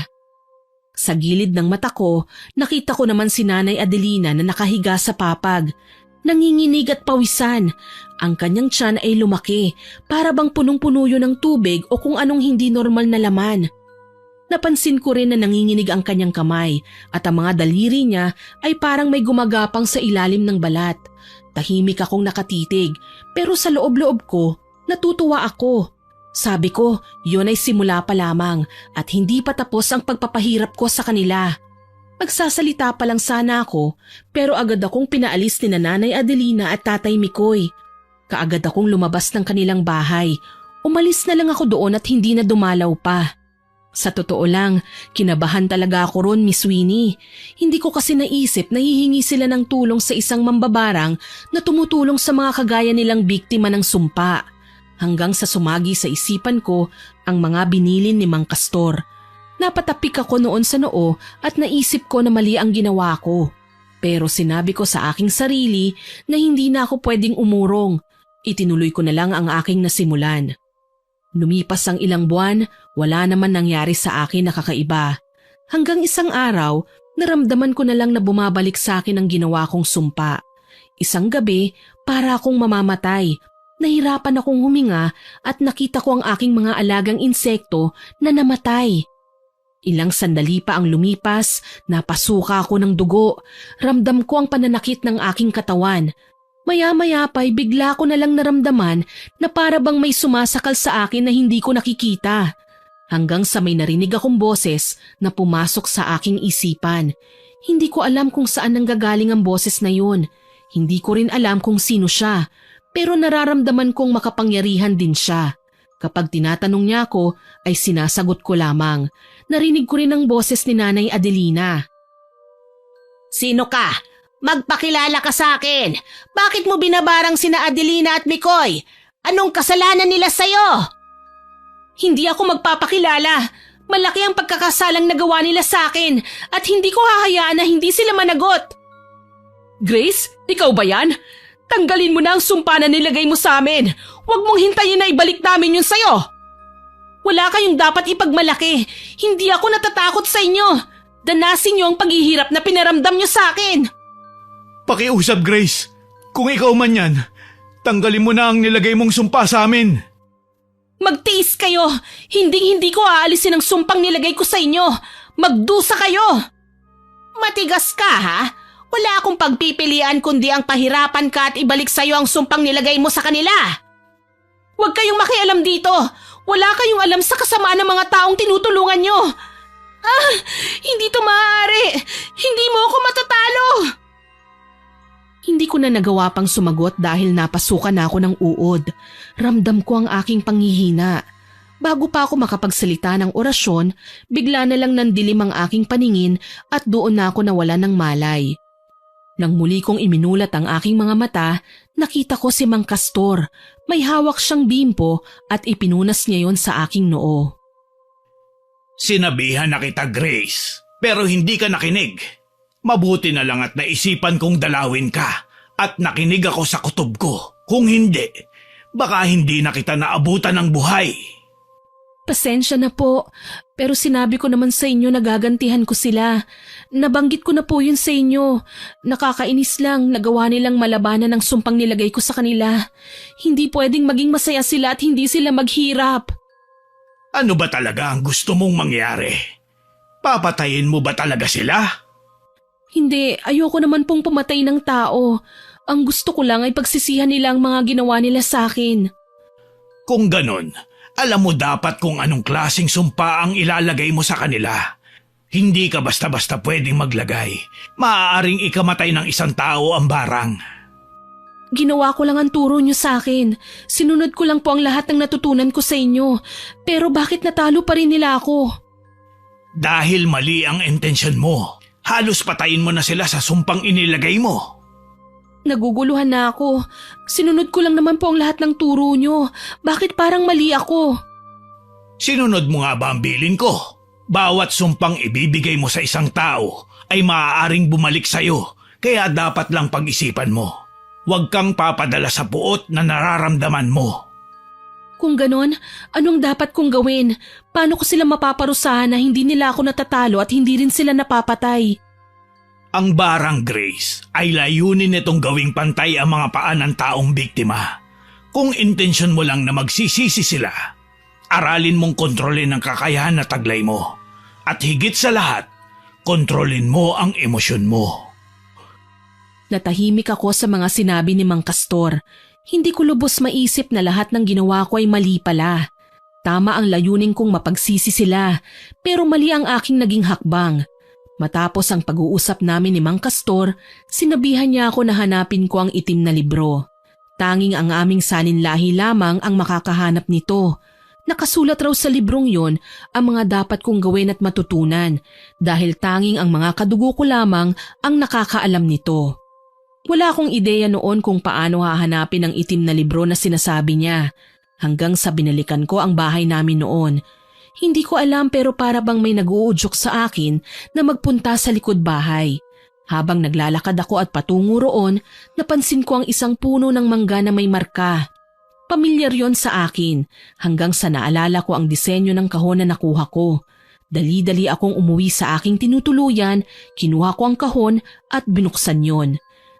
Sa gilid ng mata ko, nakita ko naman si Nanay Adelina na nakahiga sa papag. Nanginginig at pawisan. Ang kanyang tiyan ay lumaki, para bang punong-puno yun ng tubig o kung anong hindi normal na laman. Napansin ko rin na nanginginig ang kanyang kamay at ang mga daliri niya ay parang may gumagapang sa ilalim ng balat. Tahimik akong nakatitig pero sa loob-loob ko, natutuwa ako. Sabi ko, yun ay simula pa lamang at hindi pa tapos ang pagpapahirap ko sa kanila. Magsasalita pa lang sana ako pero agad akong pinaalis ni Nanay Adelina at Tatay Mikoy. Kaagad akong lumabas ng kanilang bahay. Umalis na lang ako doon at hindi na dumalaw pa. Sa totoo lang, kinabahan talaga ako ron, Miss Winnie. Hindi ko kasi naisip na hihingi sila ng tulong sa isang mambabarang na tumutulong sa mga kagaya nilang biktima ng sumpa. Hanggang sa sumagi sa isipan ko ang mga binilin ni Mang Castor. Napatapik ako noon sa noo at naisip ko na mali ang ginawa ko. Pero sinabi ko sa aking sarili na hindi na ako pwedeng umurong. Itinuloy ko na lang ang aking nasimulan. Lumipas ang ilang buwan, wala naman nangyari sa akin na kakaiba. Hanggang isang araw, naramdaman ko na lang na bumabalik sa akin ang ginawa kong sumpa. Isang gabi, para akong mamamatay. Nahirapan akong huminga at nakita ko ang aking mga alagang insekto na namatay. Ilang sandali pa ang lumipas, napasuka ako ng dugo. Ramdam ko ang pananakit ng aking katawan. Maya-maya pa'y bigla ko na lang naramdaman na para bang may sumasakal sa akin na hindi ko nakikita. Hanggang sa may narinig akong boses na pumasok sa aking isipan. Hindi ko alam kung saan nanggagaling ang boses na yun. Hindi ko rin alam kung sino siya, pero nararamdaman kong makapangyarihan din siya. Kapag tinatanong niya ako, ay sinasagot ko lamang. Narinig ko rin ang boses ni Nanay Adelina. "Sino ka? Magpakilala ka sa akin. Bakit mo binabarang sina Adelina at Mikoy? Anong kasalanan nila sa'yo?" "Hindi ako magpapakilala. Malaki ang pagkakasalang nagawa nila sa akin at hindi ko hahayaan na hindi sila managot." "Grace, ikaw ba yan? Tanggalin mo na ang sumpa na nilagay mo sa amin. Huwag mong hintayin na ibalik namin yun sa'yo." "Wala kayong dapat ipagmalaki. Hindi ako natatakot sa inyo. Danasin niyo ang paghihirap na pinaramdam niyo sa akin." Pakiusap, Grace. Kung ikaw man yan, tanggalin mo na ang nilagay mong sumpa sa amin. "Magtiis kayo. Hindi ko aalisin ang sumpang nilagay ko sa inyo. Magdusa kayo." "Matigas ka, ha? Wala akong pagpipilian kundi ang pahirapan ka at ibalik sa'yo ang sumpang nilagay mo sa kanila." "Huwag kayong makialam dito. Wala kayong alam sa kasamaan ng mga taong tinutulungan nyo. Hindi to maaari. Hindi mo ako matatalo." Hindi ko na nagawa pang sumagot dahil napasukan na ako ng uod. Ramdam ko ang aking panghihina. Bago pa ako makapagsalita ng orasyon, bigla na lang nandilim ang aking paningin at doon na ako nawala ng malay. Nang muli kong iminulat ang aking mga mata, nakita ko si Mang Castor. May hawak siyang bimpo at ipinunas niya yon sa aking noo. Sinabihan na kita, Grace, pero hindi ka nakinig. Mabuti na lang at naisipan kong dalawin ka at nakinig ako sa kutob ko. Kung hindi, baka hindi na kita naabutan ng buhay. Pasensya na po, pero sinabi ko naman sa inyo na gagantihan ko sila. Nabanggit ko na po yun sa inyo. Nakakainis lang, nagawa nilang malabanan ng sumpang nilagay ko sa kanila. Hindi pwedeng maging masaya sila at hindi sila maghirap. Ano ba talaga ang gusto mong mangyari? Papatayin mo ba talaga sila? Hindi, ayoko naman pong pumatay ng tao. Ang gusto ko lang ay pagsisihan nila ang mga ginawa nila sa akin. Kung ganon, alam mo dapat kung anong klaseng sumpa ang ilalagay mo sa kanila. Hindi ka basta-basta pwedeng maglagay. Maaaring ikamatay ng isang tao ang barang. Ginawa ko lang ang turo niyo sa akin. Sinunod ko lang po ang lahat ng natutunan ko sa inyo. Pero bakit natalo pa rin nila ako? Dahil mali ang intensyon mo. Halos patayin mo na sila sa sumpang inilagay mo. Naguguluhan na ako. Sinunod ko lang naman po ang lahat ng turo niyo. Bakit parang mali ako? Sinunod mo nga ba ang bilin ko? Bawat sumpang ibibigay mo sa isang tao ay maaaring bumalik sa'yo. Kaya dapat lang pag-isipan mo. Huwag kang papadala sa puot na nararamdaman mo. Kung ganon, anong dapat kong gawin? Paano ko sila mapaparusahan na hindi nila ako natatalo at hindi rin sila napapatay? Ang barang, Grace, ay layunin nitong gawing pantay ang mga paa ng taong biktima. Kung intensyon mo lang na magsisisi sila, aralin mong kontrolin ang kakayahan na taglay mo. At higit sa lahat, kontrolin mo ang emosyon mo. Natahimik ako sa mga sinabi ni Mang Castor. Hindi ko lubos maisip na lahat ng ginawa ko ay mali pala. Tama ang layunin kong mapagsisi sila, pero mali ang aking naging hakbang. Matapos ang pag-uusap namin ni Mang Castor, sinabihan niya ako na hanapin ko ang itim na libro. Tanging ang aming saninlahi lamang ang makakahanap nito. Nakasulat raw sa librong yon ang mga dapat kong gawin at matutunan dahil tanging ang mga kadugo ko lamang ang nakakaalam nito. Wala akong ideya noon kung paano hahanapin ang itim na libro na sinasabi niya. Hanggang sa binalikan ko ang bahay namin noon. Hindi ko alam pero para bang may nag-uudyok sa akin na magpunta sa likod bahay. Habang naglalakad ako at patungo roon, napansin ko ang isang puno ng mangga na may marka. Pamilyar yon sa akin hanggang sa naalala ko ang disenyo ng kahon na nakuha ko. Dali-dali akong umuwi sa aking tinutuluyan, kinuha ko ang kahon at binuksan yon.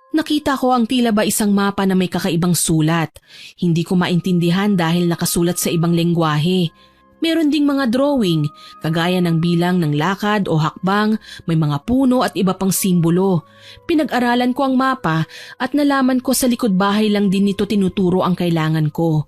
Nakita ko ang tila ba isang mapa na may kakaibang sulat. Hindi ko maintindihan dahil nakasulat sa ibang lengguwahe. Meron ding mga drawing, kagaya ng bilang ng lakad o hakbang, may mga puno at iba pang simbolo. Pinag-aralan ko ang mapa at nalaman ko sa likod bahay lang din nito tinuturo ang kailangan ko.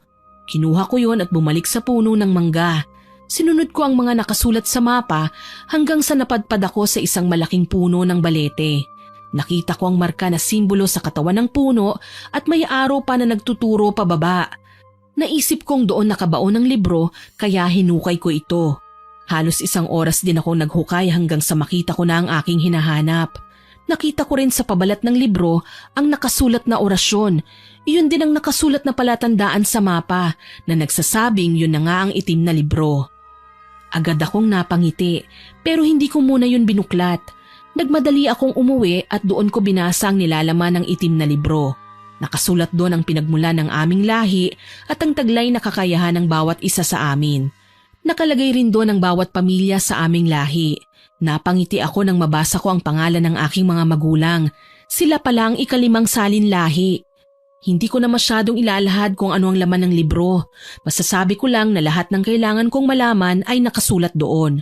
Kinuha ko yon at bumalik sa puno ng mangga. Sinunod ko ang mga nakasulat sa mapa hanggang sa napadpad ako sa isang malaking puno ng balete. Nakita ko ang marka na simbolo sa katawan ng puno at may araw pa na nagtuturo pababa. Naisip kong doon nakabaon ng libro kaya hinukay ko ito. Halos 1 oras din akong naghukay hanggang sa makita ko na ang aking hinahanap. Nakita ko rin sa pabalat ng libro ang nakasulat na orasyon. Iyon din ang nakasulat na palatandaan sa mapa na nagsasabing yun na nga ang itim na libro. Agad akong napangiti pero hindi ko muna yun binuklat. Nagmadali akong umuwi at doon ko binasa ang nilalaman ng itim na libro. Nakasulat doon ang pinagmula ng aming lahi at ang taglay na kakayahan ng bawat isa sa amin. Nakalagay rin doon ang bawat pamilya sa aming lahi. Napangiti ako nang mabasa ko ang pangalan ng aking mga magulang. Sila pala ang 5 salinlahi. Hindi ko na masyadong ilalahad kung ano ang laman ng libro. Masasabi ko lang na lahat ng kailangan kong malaman ay nakasulat doon.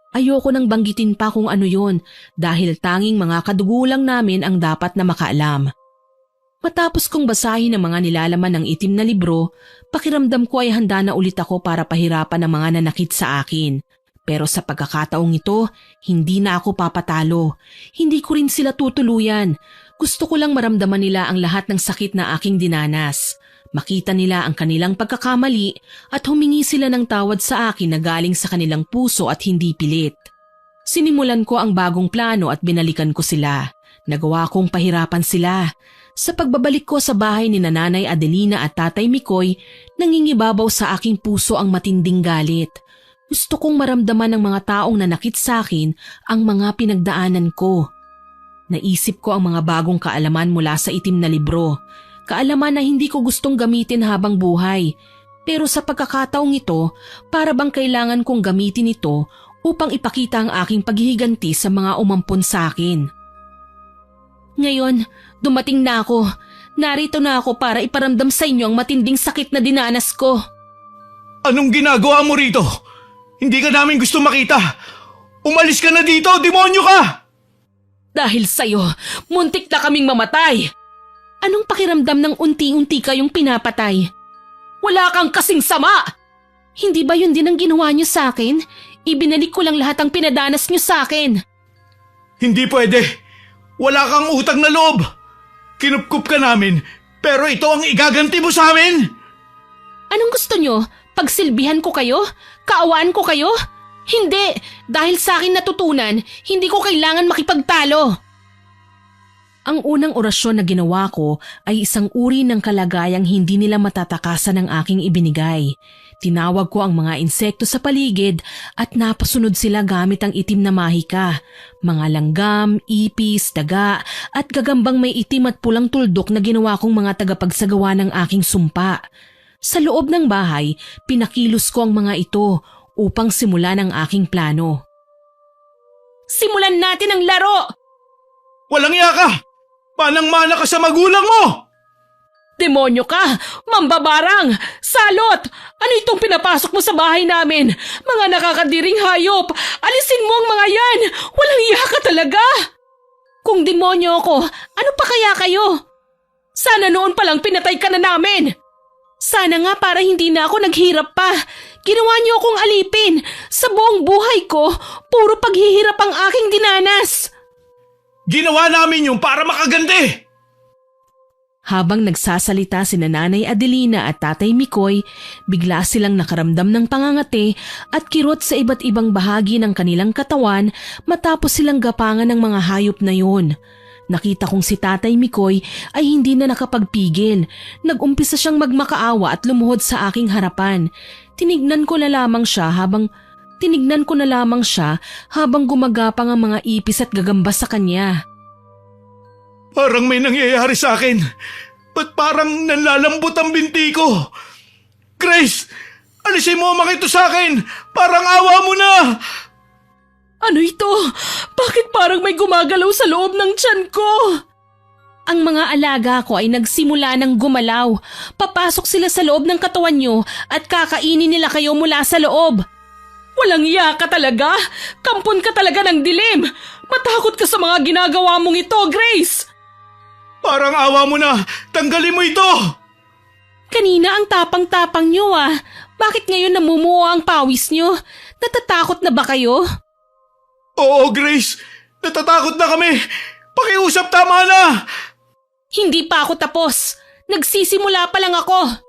Ayoko nang banggitin pa kung ano yon dahil tanging mga kadugo lang namin ang dapat na makaalam. Matapos kong basahin ang mga nilalaman ng itim na libro, pakiramdam ko ay handa na ulit ako para pahirapan ang mga nanakit sa akin. Pero sa pagkakataong ito, hindi na ako papatalo. Hindi ko rin sila tutuluyan. Gusto ko lang maramdaman nila ang lahat ng sakit na aking dinanas. Makita nila ang kanilang pagkakamali at humingi sila ng tawad sa akin na galing sa kanilang puso at hindi pilit. Sinimulan ko ang bagong plano at binalikan ko sila. Nagawa kong pahirapan sila. Sa pagbabalik ko sa bahay ni Nanay Adelina at Tatay Mikoy, nangingibabaw sa aking puso ang matinding galit. Gusto kong maramdaman ng mga taong nanakit sa akin ang mga pinagdaanan ko. Naisip ko ang mga bagong kaalaman mula sa itim na libro. Kaalaman na hindi ko gustong gamitin habang buhay. Pero sa pagkakataong ito, para bang kailangan kong gamitin ito upang ipakita ang aking paghihiganti sa mga umampon sa akin. Ngayon, dumating na ako. Narito na ako para iparamdam sa inyo ang matinding sakit na dinanas ko. Anong ginagawa mo rito? Hindi ka namin gusto makita. Umalis ka na dito, demonyo ka! Dahil sa'yo, muntik na kaming mamatay. Anong pakiramdam ng unti-unti kayong pinapatay? Wala kang kasing sama! Hindi ba yun din ang ginawa niyo sa akin? Ibinalik ko lang lahat ang pinadanas niyo sa akin. Hindi pwede. Wala kang utang na loob. Kinupkup ka namin, pero ito ang igaganti mo sa amin. Anong gusto niyo? Pagsilbihan ko kayo? Kaawaan ko kayo? Hindi! Dahil sa akin natutunan, hindi ko kailangan makipagtalo. Ang unang orasyon na ginawa ko ay isang uri ng kalagayang hindi nila matatakasan ng aking ibinigay. Tinawag ko ang mga insekto sa paligid at napasunod sila gamit ang itim na mahika. Mga langgam, ipis, daga at gagambang may itim at pulang tuldok na ginawa kong mga tagapagsagawa ng aking sumpa. Sa loob ng bahay, pinakilos ko ang mga ito upang simulan ang aking plano. Simulan natin ang laro! Walang iya ka! Manang-mana ka sa magulang mo! Demonyo ka! Mambabarang! Salot! Ano itong pinapasok mo sa bahay namin? Mga nakakadiring hayop! Alisin mo ang mga yan! Walang iya ka talaga! Kung demonyo ako, ano pa kaya kayo? Sana noon palang pinatay ka na namin! Sana nga para hindi na ako naghirap pa. Ginawa niyo akong alipin. Sa buong buhay ko, puro paghihirap ang aking dinanas. Ginawa namin yung para makagandi! Habang nagsasalita sina Nanay Adelina at Tatay Mikoy, bigla silang nakaramdam ng pangangati at kirot sa iba't ibang bahagi ng kanilang katawan matapos silang gapangan ng mga hayop na yun. Nakita kong si Tatay Mikoy ay hindi na nakapagpigil. Nag-umpisa siyang magmakaawa at lumuhod sa aking harapan. Tinignan ko na lamang siya habang gumagapang ang mga ipis at gagamba sa kanya. Parang may nangyayari sa akin. Ba't parang nanlalambot ang binti ko? Grace, alisin mo ang mga ito sa akin. Parang awa mo na. Ano ito? Bakit parang may gumagalaw sa loob ng tiyan ko? Ang mga alaga ko ay nagsimula ng gumalaw. Papasok sila sa loob ng katawan nyo at kakainin nila kayo mula sa loob. Walang iya ka talaga? Kampon ka talaga ng dilim. Matakot ka sa mga ginagawa mong ito, Grace. Parang awa mo na. Tanggalin mo ito. Kanina ang tapang-tapang nyo ah. Bakit ngayon namumuo ang pawis nyo? Natatakot na ba kayo? Oo, Grace. Natatakot na kami. Pakiusap, tama na. Hindi pa ako tapos. Nagsisimula pa lang ako.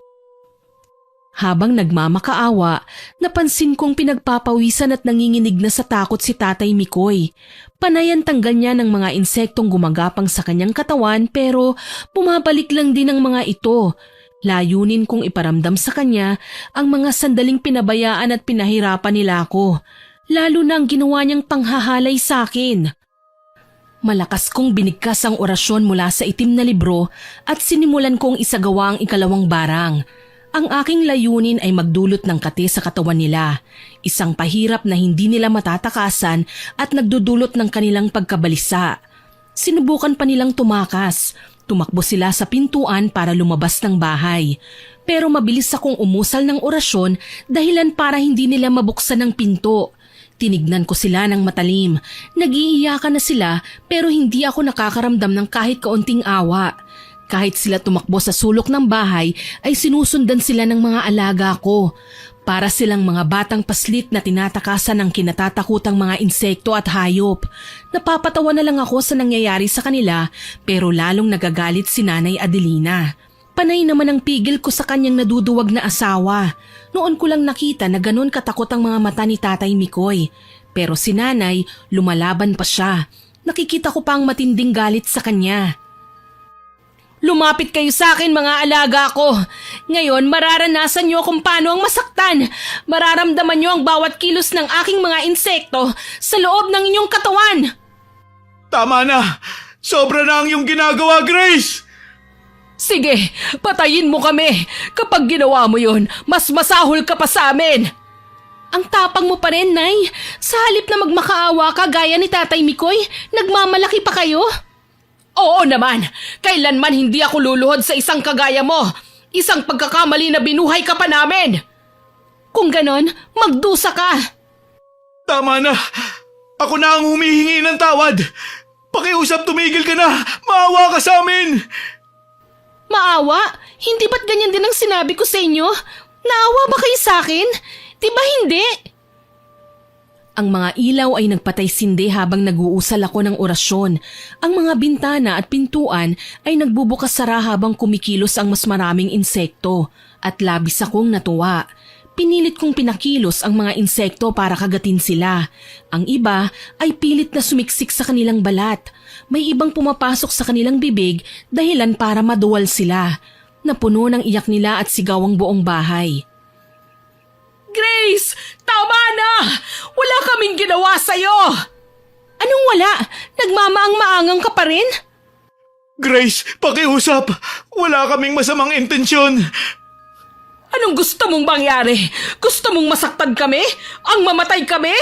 Habang nagmamakaawa, napansin kong pinagpapawisan at nanginginig na sa takot si Tatay Mikoy. Panay ang tanggal niya ng mga insektong gumagapang sa kanyang katawan pero bumabalik lang din ang mga ito. Layunin kong iparamdam sa kanya ang mga sandaling pinabayaan at pinahirapan nila ako. Lalo na ang ginawa niyang panghahalay sa akin. Malakas kong binigkas ang orasyon mula sa itim na libro at sinimulan kong isagawa ang ikalawang barang. Ang aking layunin ay magdulot ng kate sa katawan nila, isang pahirap na hindi nila matatakasan at nagdudulot ng kanilang pagkabalisa. Sinubukan pa nilang tumakas. Tumakbo sila sa pintuan para lumabas ng bahay. Pero mabilis akong umusal ng orasyon dahilan para hindi nila mabuksan ang pinto. Tinignan ko sila ng matalim. Nag-iiyakan na sila pero hindi ako nakakaramdam ng kahit kaunting awa. Kahit sila tumakbo sa sulok ng bahay ay sinusundan sila ng mga alaga ko. Para silang mga batang paslit na tinatakasan ng kinatatakutang mga insekto at hayop. Napapatawa na lang ako sa nangyayari sa kanila pero lalong nagagalit si Nanay Adelina. Panay naman ang pigil ko sa kanyang naduduwag na asawa. Noon ko lang nakita na ganon katakot ang mga mata ni Tatay Mikoy. Pero si Nanay, lumalaban pa siya. Nakikita ko pa ang matinding galit sa kanya. Lumapit kayo sa akin mga alaga ko. Ngayon mararanasan niyo kung paano ang masaktan. Mararamdaman niyo ang bawat kilos ng aking mga insekto sa loob ng inyong katawan. Tama na. Sobra na ang iyong ginagawa, Grace. Sige, patayin mo kami. Kapag ginawa mo yun, mas masahol ka pa sa amin. Ang tapang mo pa rin, Nay. Sa halip na magmakaawa ka gaya ni Tatay Mikoy, nagmamalaki pa kayo? Oo naman. Kailanman hindi ako luluhod sa isang kagaya mo. Isang pagkakamali na binuhay ka pa namin. Kung ganon, magdusa ka. Tama na. Ako na ang humihingi ng tawad. Pakiusap, tumigil ka na. Maawa ka sa amin. Maawa? Hindi ba't ganyan din ang sinabi ko sa inyo? Naawa ba kayo sa akin? Di ba hindi? Ang mga ilaw ay nagpatay-sindi habang nag-uusal ako ng orasyon. Ang mga bintana at pintuan ay nagbubukas-sara habang kumikilos ang mas maraming insekto at labis akong natuwa. Pinilit kong pinakilos ang mga insekto para kagatin sila. Ang iba ay pilit na sumiksik sa kanilang balat. May ibang pumapasok sa kanilang bibig dahilan para maduwal sila. Napuno ng iyak nila at sigaw ang buong bahay. Grace! Tama na! Wala kaming ginawa sa'yo! Anong wala? Nagmamaang-maangang ka pa rin? Grace, pakiusap! Wala kaming masamang intensyon! Anong gusto mong mangyari? Gusto mong masaktan kami? Ang mamatay kami?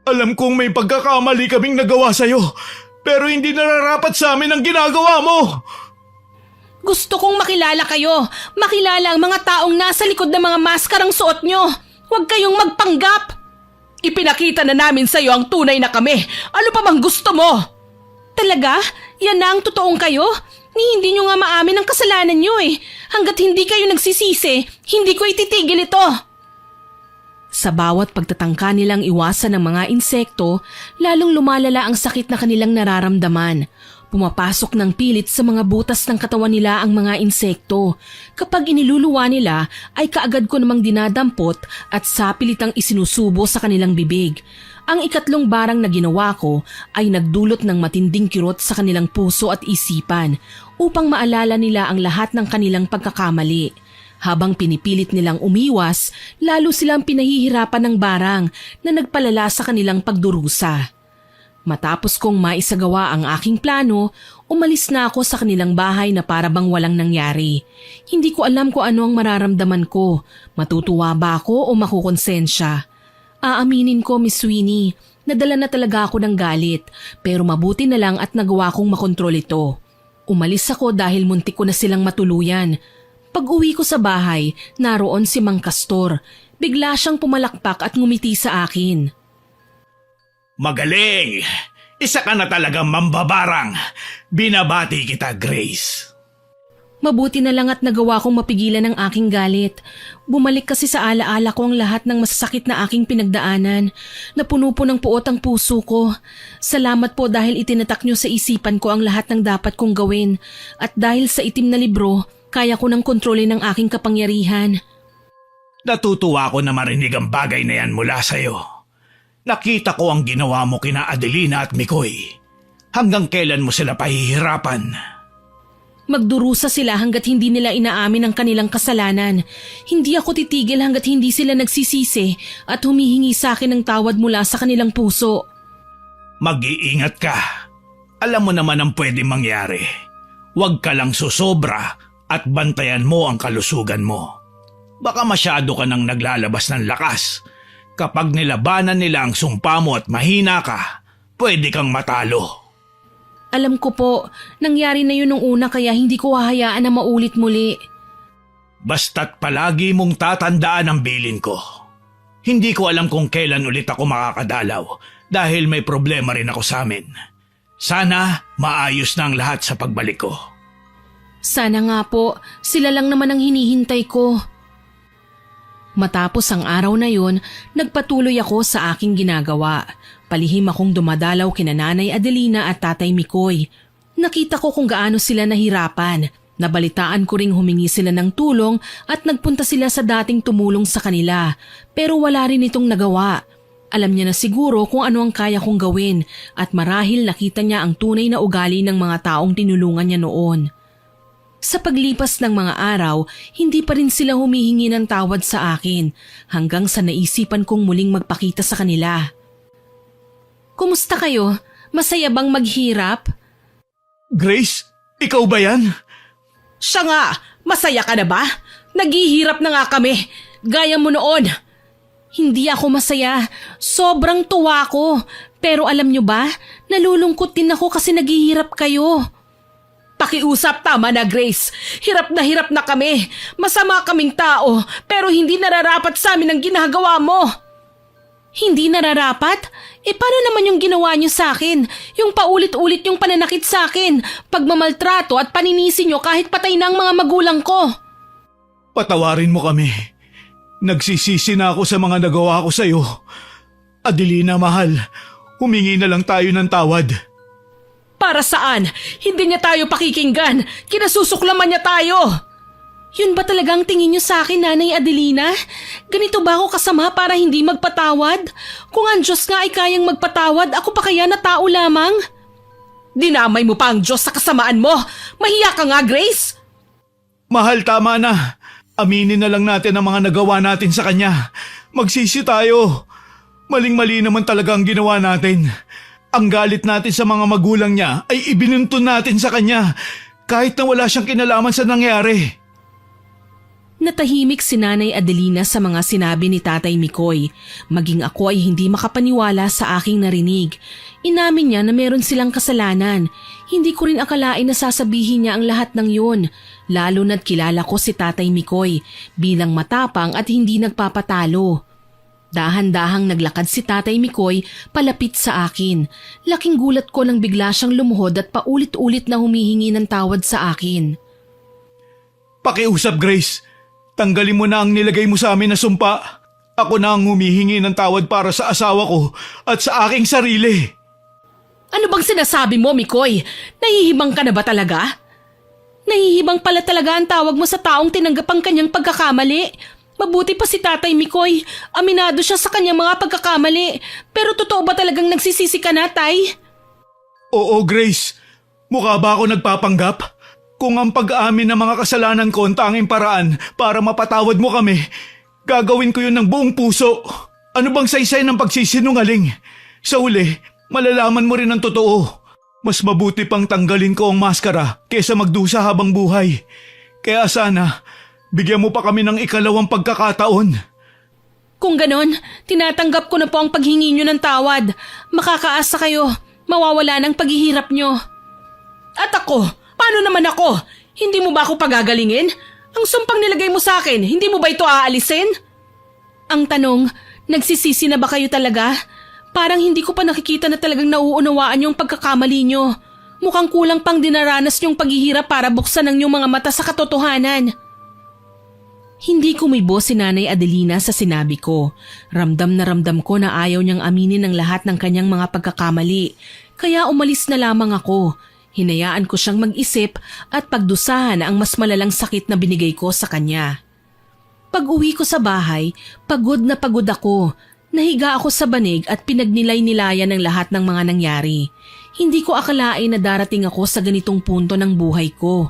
Alam kong may pagkakamali kaming nagawa sa'yo, pero hindi nararapat sa amin ang ginagawa mo! Gusto kong makilala kayo. Makilala ang mga taong nasa likod ng mga maskarang suot nyo. Huwag kayong magpanggap. Ipinakita na namin sa'yo ang tunay na kami. Ano pa bang gusto mo? Talaga? Yan na ang totoong kayo? Hindi nyo nga maamin ang kasalanan nyo eh. Hanggat hindi kayo nagsisisi, hindi ko ititigil ito. Sa bawat pagtatangka nilang iwasan ng mga insekto, lalong lumalala ang sakit na kanilang nararamdaman. Pumapasok ng pilit sa mga butas ng katawan nila ang mga insekto. Kapag iniluluwa nila ay kaagad ko namang dinadampot at sapilitang isinusubo sa kanilang bibig. Ang ikatlong barang na ginawa ko ay nagdulot ng matinding kirot sa kanilang puso at isipan upang maalala nila ang lahat ng kanilang pagkakamali. Habang pinipilit nilang umiwas, lalo silang pinahihirapan ng barang na nagpalala sa kanilang pagdurusa. Matapos kong maisagawa ang aking plano, umalis na ako sa kanilang bahay na para bang walang nangyari. Hindi ko alam kung ano ang mararamdaman ko. Matutuwa ba ako o makukonsensya? Aaminin ko, Miss Sweeney, nadala na talaga ako ng galit, pero mabuti na lang at nagawa kong makontrol ito. Umalis ako dahil muntik ko na silang matuluyan. Pag-uwi ko sa bahay, naroon si Mang Castor. Bigla siyang pumalakpak at ngumiti sa akin. Magaling! Isa ka na talagang mambabarang. Binabati kita, Grace. Mabuti na lang at nagawa kong mapigilan ang aking galit. Bumalik kasi sa alaala ko ang lahat ng masasakit na aking pinagdaanan. Napuno po ng puot ang puso ko. Salamat po dahil itinatak niyo sa isipan ko ang lahat ng dapat kong gawin. At dahil sa itim na libro, kaya ko nang kontrolin ang aking kapangyarihan. Natutuwa ako na marinig ang bagay na yan mula sa'yo. Nakita ko ang ginawa mo kina Adelina at Mikoy. Hanggang kailan mo sila pahihirapan? Magdurusa sila hanggat hindi nila inaamin ang kanilang kasalanan. Hindi ako titigil hanggat hindi sila nagsisisi at humihingi sa akin ng tawad mula sa kanilang puso. Mag-iingat ka. Alam mo naman ang pwede mangyari. Huwag ka lang susobra at bantayan mo ang kalusugan mo. Baka masyado ka nang naglalabas ng lakas. Kapag nilabanan nila ang sumpa mo at mahina ka, pwede kang matalo. Alam ko po, nangyari na yun nung una kaya hindi ko hahayaan na maulit muli. Basta't palagi mong tatandaan ang bilin ko. Hindi ko alam kung kailan ulit ako makakadalaw dahil may problema rin ako sa amin. Sana maayos na ang lahat sa pagbalik ko. Sana nga po, sila lang naman ang hinihintay ko. Matapos ang araw na yun, nagpatuloy ako sa aking ginagawa. Palihim akong dumadalaw kina Nanay Adelina at Tatay Mikoy. Nakita ko kung gaano sila nahirapan. Nabalitaan ko ring humingi sila ng tulong at nagpunta sila sa dating tumulong sa kanila. Pero wala rin itong nagawa. Alam niya na siguro kung ano ang kaya kong gawin at marahil nakita niya ang tunay na ugali ng mga taong tinulungan niya noon. Sa paglipas ng mga araw, hindi pa rin sila humihingi ng tawad sa akin hanggang sa naisipan kong muling magpakita sa kanila. Kumusta kayo? Masaya bang maghirap? Grace, ikaw ba yan? Siya nga, masaya ka na ba? Naghihirap na nga kami, gaya mo noon. Hindi ako masaya, sobrang tuwa ko. Pero alam nyo ba, nalulungkot din ako kasi naghihirap kayo. Pakiusap, tama na Grace. Hirap na kami. Masama kaming tao pero hindi nararapat sa amin ang ginagawa mo. Hindi nararapat? Paano naman yung ginawa niyo sa akin? Yung paulit-ulit yung pananakit sa akin, pagmamaltrato at paninisi niyo kahit patay na ang mga magulang ko. Patawarin mo kami. Nagsisisi na ako sa mga nagawa ko sa'yo. Adelina, mahal, humingi na lang tayo ng tawad. Para saan? Hindi niya tayo pakikinggan. Kinasusuklaman niya tayo. Yun ba talagang tingin niyo sa akin, Nanay Adelina? Ganito ba ako kasama para hindi magpatawad? Kung ang Diyos nga ay kayang magpatawad, ako pa kaya na tao lamang? Dinamay mo pa ang Diyos sa kasamaan mo! Mahiya ka nga, Grace! Mahal, tama na. Aminin na lang natin ang mga nagawa natin sa kanya. Magsisi tayo. Maling-mali naman talaga ang ginawa natin. Ang galit natin sa mga magulang niya ay ibinuntun natin sa kanya kahit na wala siyang kinalaman sa nangyari. Natahimik si Nanay Adelina sa mga sinabi ni Tatay Mikoy. Maging ako ay hindi makapaniwala sa aking narinig. Inamin niya na meron silang kasalanan. Hindi ko rin akalain na sasabihin niya ang lahat ng yun. Lalo na't kilala ko si Tatay Mikoy bilang matapang at hindi nagpapatalo. Dahan-dahang naglakad si Tatay Mikoy palapit sa akin. Laking gulat ko nang bigla siyang lumuhod at paulit-ulit na humihingi ng tawad sa akin. Pakiusap, Grace. Tanggalin mo na ang nilagay mo sa amin na sumpa. Ako na ang humihingi ng tawad para sa asawa ko at sa aking sarili. Ano bang sinasabi mo, Mikoy? Nahihibang ka na ba talaga? Nahihibang pala talaga ang tawag mo sa taong tinanggap ang kanyang pagkakamali. Mabuti pa si Tatay Mikoy. Aminado siya sa kanyang mga pagkakamali. Pero totoo ba talagang nagsisisi ka na, Tay? Oo, Grace. Mukha ba ako nagpapanggap? Kung ang pag-aamin ng mga kasalanan ko ang tanging paraan para mapatawad mo kami, gagawin ko yun ng buong puso. Ano bang saysay ng pagsisinungaling? Sa uli, malalaman mo rin ang totoo. Mas mabuti pang tanggalin ko ang maskara kaysa magdusa habang buhay. Kaya sana, bigyan mo pa kami ng ikalawang pagkakataon. Kung ganon, tinatanggap ko na po ang paghingi nyo ng tawad. Makakaasa kayo, mawawala ng paghihirap nyo. At ako, paano naman ako? Hindi mo ba ako pagagalingin? Ang sumpang nilagay mo sa akin, hindi mo ba ito aalisin? Ang tanong, nagsisisi na ba kayo talaga? Parang hindi ko pa nakikita na talagang nauunawaan yung pagkakamali nyo. Mukhang kulang pang dinaranas yung paghihirap para buksan ang inyong mga mata sa katotohanan. Hindi kumibo si Nanay Adelina sa sinabi ko. Ramdam ko na ayaw niyang aminin ang lahat ng kanyang mga pagkakamali. Kaya umalis na lamang ako. Hinayaan ko siyang mag-isip at pagdusahan ang mas malalang sakit na binigay ko sa kanya. Pag-uwi ko sa bahay, pagod na pagod ako. Nahiga ako sa banig at pinagnilay-nilayan ng lahat ng mga nangyari. Hindi ko akalain na darating ako sa ganitong punto ng buhay ko.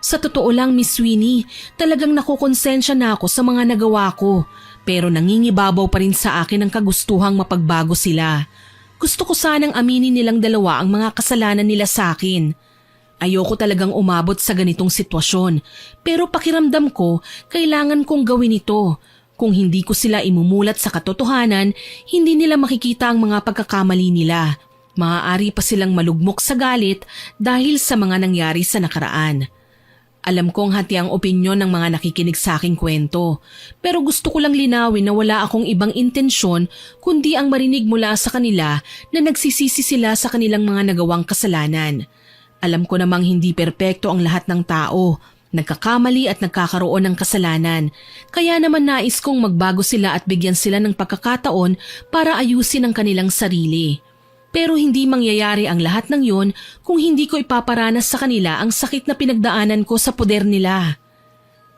Sa totoo lang, Miss Winnie, talagang nakukonsensya na ako sa mga nagawa ko. Pero nangingibabaw pa rin sa akin ang kagustuhang mapagbago sila. Gusto ko sanang aminin nilang dalawa ang mga kasalanan nila sa akin. Ayoko talagang umabot sa ganitong sitwasyon, pero pakiramdam ko kailangan kong gawin ito. Kung hindi ko sila imumulat sa katotohanan, hindi nila makikita ang mga pagkakamali nila. Maaari pa silang malugmok sa galit dahil sa mga nangyari sa nakaraan. Alam kong hati ang opinyon ng mga nakikinig sa aking kwento, pero gusto ko lang linawin na wala akong ibang intensyon kundi ang marinig mula sa kanila na nagsisisi sila sa kanilang mga nagawang kasalanan. Alam ko namang hindi perpekto ang lahat ng tao, nagkakamali at nagkakaroon ng kasalanan, kaya naman nais kong magbago sila at bigyan sila ng pagkakataon para ayusin ang kanilang sarili. Pero hindi mangyayari ang lahat ng yon kung hindi ko ipaparanas sa kanila ang sakit na pinagdaanan ko sa poder nila.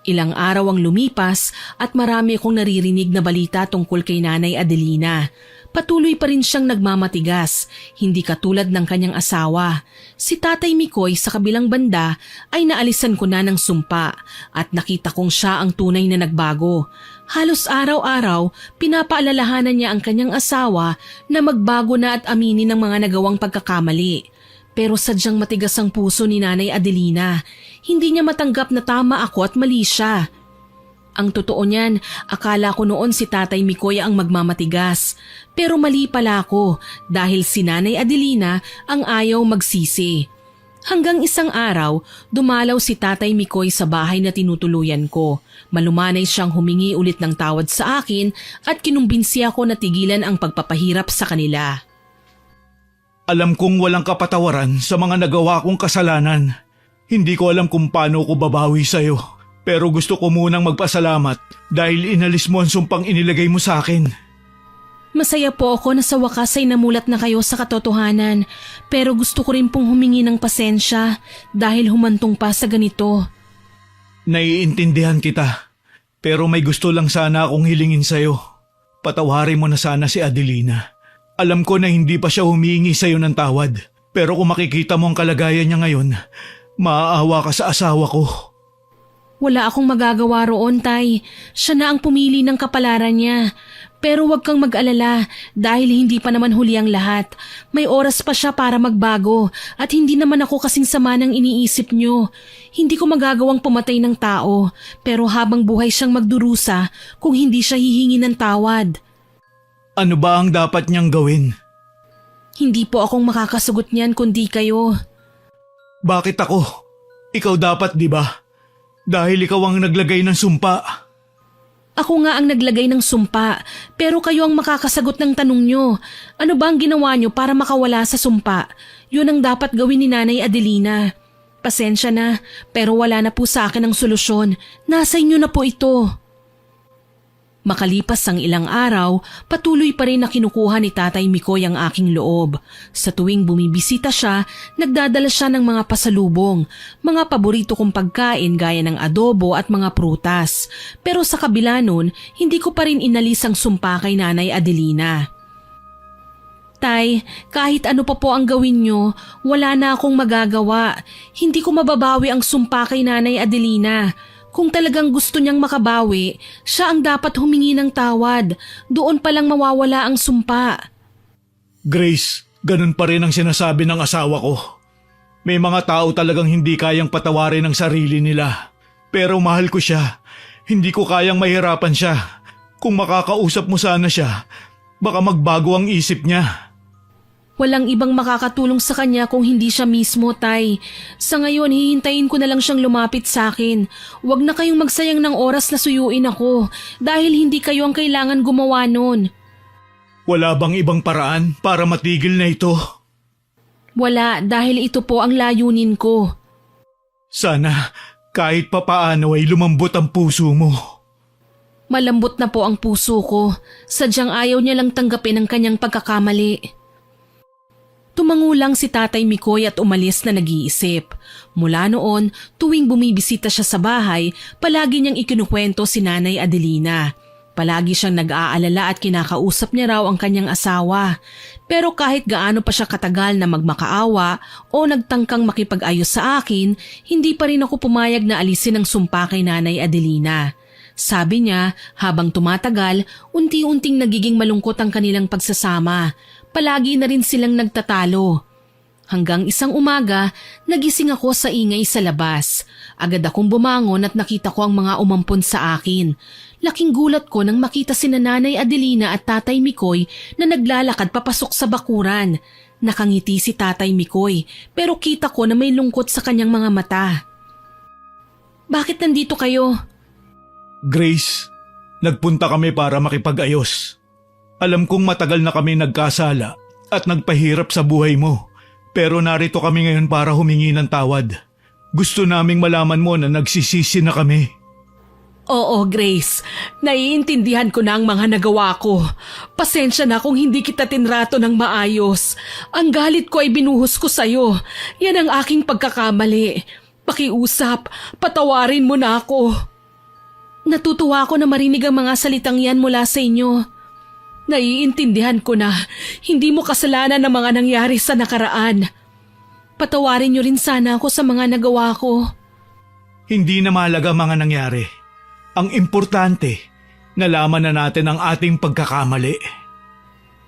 Ilang araw ang lumipas at marami akong naririnig na balita tungkol kay Nanay Adelina. Patuloy pa rin siyang nagmamatigas, hindi katulad ng kanyang asawa. Si Tatay Mikoy sa kabilang banda ay naalisan ko na ng sumpa at nakita kong siya ang tunay na nagbago. Halos araw-araw, pinapaalalahanan niya ang kanyang asawa na magbago na at aminin ang mga nagawang pagkakamali. Pero sadyang matigas ang puso ni Nanay Adelina. Hindi niya matanggap na tama ako at mali siya. Ang totoo niyan, akala ko noon si Tatay Mikoy ang magmamatigas. Pero mali pala ako dahil si Nanay Adelina ang ayaw magsisi. Hanggang isang araw, dumalaw si Tatay Mikoy sa bahay na tinutuluyan ko. Malumanay siyang humingi ulit ng tawad sa akin at kinumbinsi ako na tigilan ang pagpapahirap sa kanila. Alam kong walang kapatawaran sa mga nagawa kong kasalanan. Hindi ko alam kung paano ko babawi sa'yo. Pero gusto ko munang magpasalamat dahil inalis mo ang sumpang inilagay mo sa akin. Masaya po ako na sa wakas ay namulat na kayo sa katotohanan, pero gusto ko rin pong humingi ng pasensya dahil humantong pa sa ganito. Naiintindihan kita, pero may gusto lang sana akong hilingin sa'yo. Patawarin mo na sana si Adelina. Alam ko na hindi pa siya humingi sa'yo ng tawad, pero kung makikita mo ang kalagayan niya ngayon, maaawa ka sa asawa ko. Wala akong magagawa roon, Tay. Siya na ang pumili ng kapalaran niya. Pero huwag kang mag-alala dahil hindi pa naman huli ang lahat. May oras pa siya para magbago at hindi naman ako kasing sama ng iniisip niyo. Hindi ko magagawang pumatay ng tao pero habang buhay siyang magdurusa kung hindi siya hihingi ng tawad. Ano ba ang dapat niyang gawin? Hindi po akong makakasagot niyan kundi kayo. Bakit ako? Ikaw dapat, di ba? Dahil ikaw ang naglagay ng sumpa. Ako nga ang naglagay ng sumpa, pero kayo ang makakasagot ng tanong nyo. Ano ba ang ginawa nyo para makawala sa sumpa? Yun ang dapat gawin ni Nanay Adelina. Pasensya na, pero wala na po sa akin ang solusyon. Nasa inyo na po ito. Makalipas ang ilang araw, patuloy pa rin na kinukuha ni Tatay Mikoy ang aking loob. Sa tuwing bumibisita siya, nagdadala siya ng mga pasalubong, mga paborito kong pagkain gaya ng adobo at mga prutas. Pero sa kabila nun, hindi ko pa rin inalis ang sumpa kay Nanay Adelina. Tay, kahit ano pa po ang gawin nyo, wala na akong magagawa. Hindi ko mababawi ang sumpa kay Nanay Adelina. Kung talagang gusto niyang makabawi, siya ang dapat humingi ng tawad. Doon palang mawawala ang sumpa. Grace, ganun pa rin ang sinasabi ng asawa ko. May mga tao talagang hindi kayang patawarin ang sarili nila. Pero mahal ko siya. Hindi ko kayang mahirapan siya. Kung makakausap mo sana siya, baka magbago ang isip niya. Walang ibang makakatulong sa kanya kung hindi siya mismo, Tay. Sa ngayon, hihintayin ko na lang siyang lumapit sa akin. Huwag na kayong magsayang ng oras na suyuin ako dahil hindi kayo ang kailangan gumawa nun. Wala bang ibang paraan para matigil na ito? Wala, dahil ito po ang layunin ko. Sana kahit papaano ay lumambot ang puso mo. Malambot na po ang puso ko. Sadyang ayaw niya lang tanggapin ang kanyang pagkakamali. Tumango lang si Tatay Mikoy at umalis na nag-iisip. Mula noon, tuwing bumibisita siya sa bahay, palagi niyang ikinukwento si Nanay Adelina. Palagi siyang nag-aalala at kinakausap niya raw ang kanyang asawa. Pero kahit gaano pa siya katagal na magmakaawa o nagtangkang makipag-ayos sa akin, hindi pa rin ako pumayag na alisin ang sumpa kay Nanay Adelina. Sabi niya, habang tumatagal, unti-unting nagiging malungkot ang kanilang pagsasama. Palagi na rin silang nagtatalo. Hanggang isang umaga, nagising ako sa ingay sa labas. Agad akong bumangon at nakita ko ang mga umampon sa akin. Laking gulat ko nang makita sina Nanay Adelina at Tatay Mikoy na naglalakad papasok sa bakuran. Nakangiti si Tatay Mikoy pero kita ko na may lungkot sa kanyang mga mata. Bakit nandito kayo? Grace, nagpunta kami para makipag-ayos. Alam kong matagal na kami nagkasala at nagpahirap sa buhay mo. Pero narito kami ngayon para humingi ng tawad. Gusto naming malaman mo na nagsisisi na kami. Oo, Grace. Naiintindihan ko na ang mga nagawa ko. Pasensya na kung hindi kita tinrato ng maayos. Ang galit ko ay binuhos ko sa'yo. Yan ang aking pagkakamali. Pakiusap, patawarin mo na ako. Natutuwa ako na marinig ang mga salitang yan mula sa inyo. Naiintindihan ko na hindi mo kasalanan ng mga nangyari sa nakaraan. Patawarin niyo rin sana ako sa mga nagawa ko. Hindi na mahalaga mga nangyari. Ang importante, nalaman na natin ang ating pagkakamali.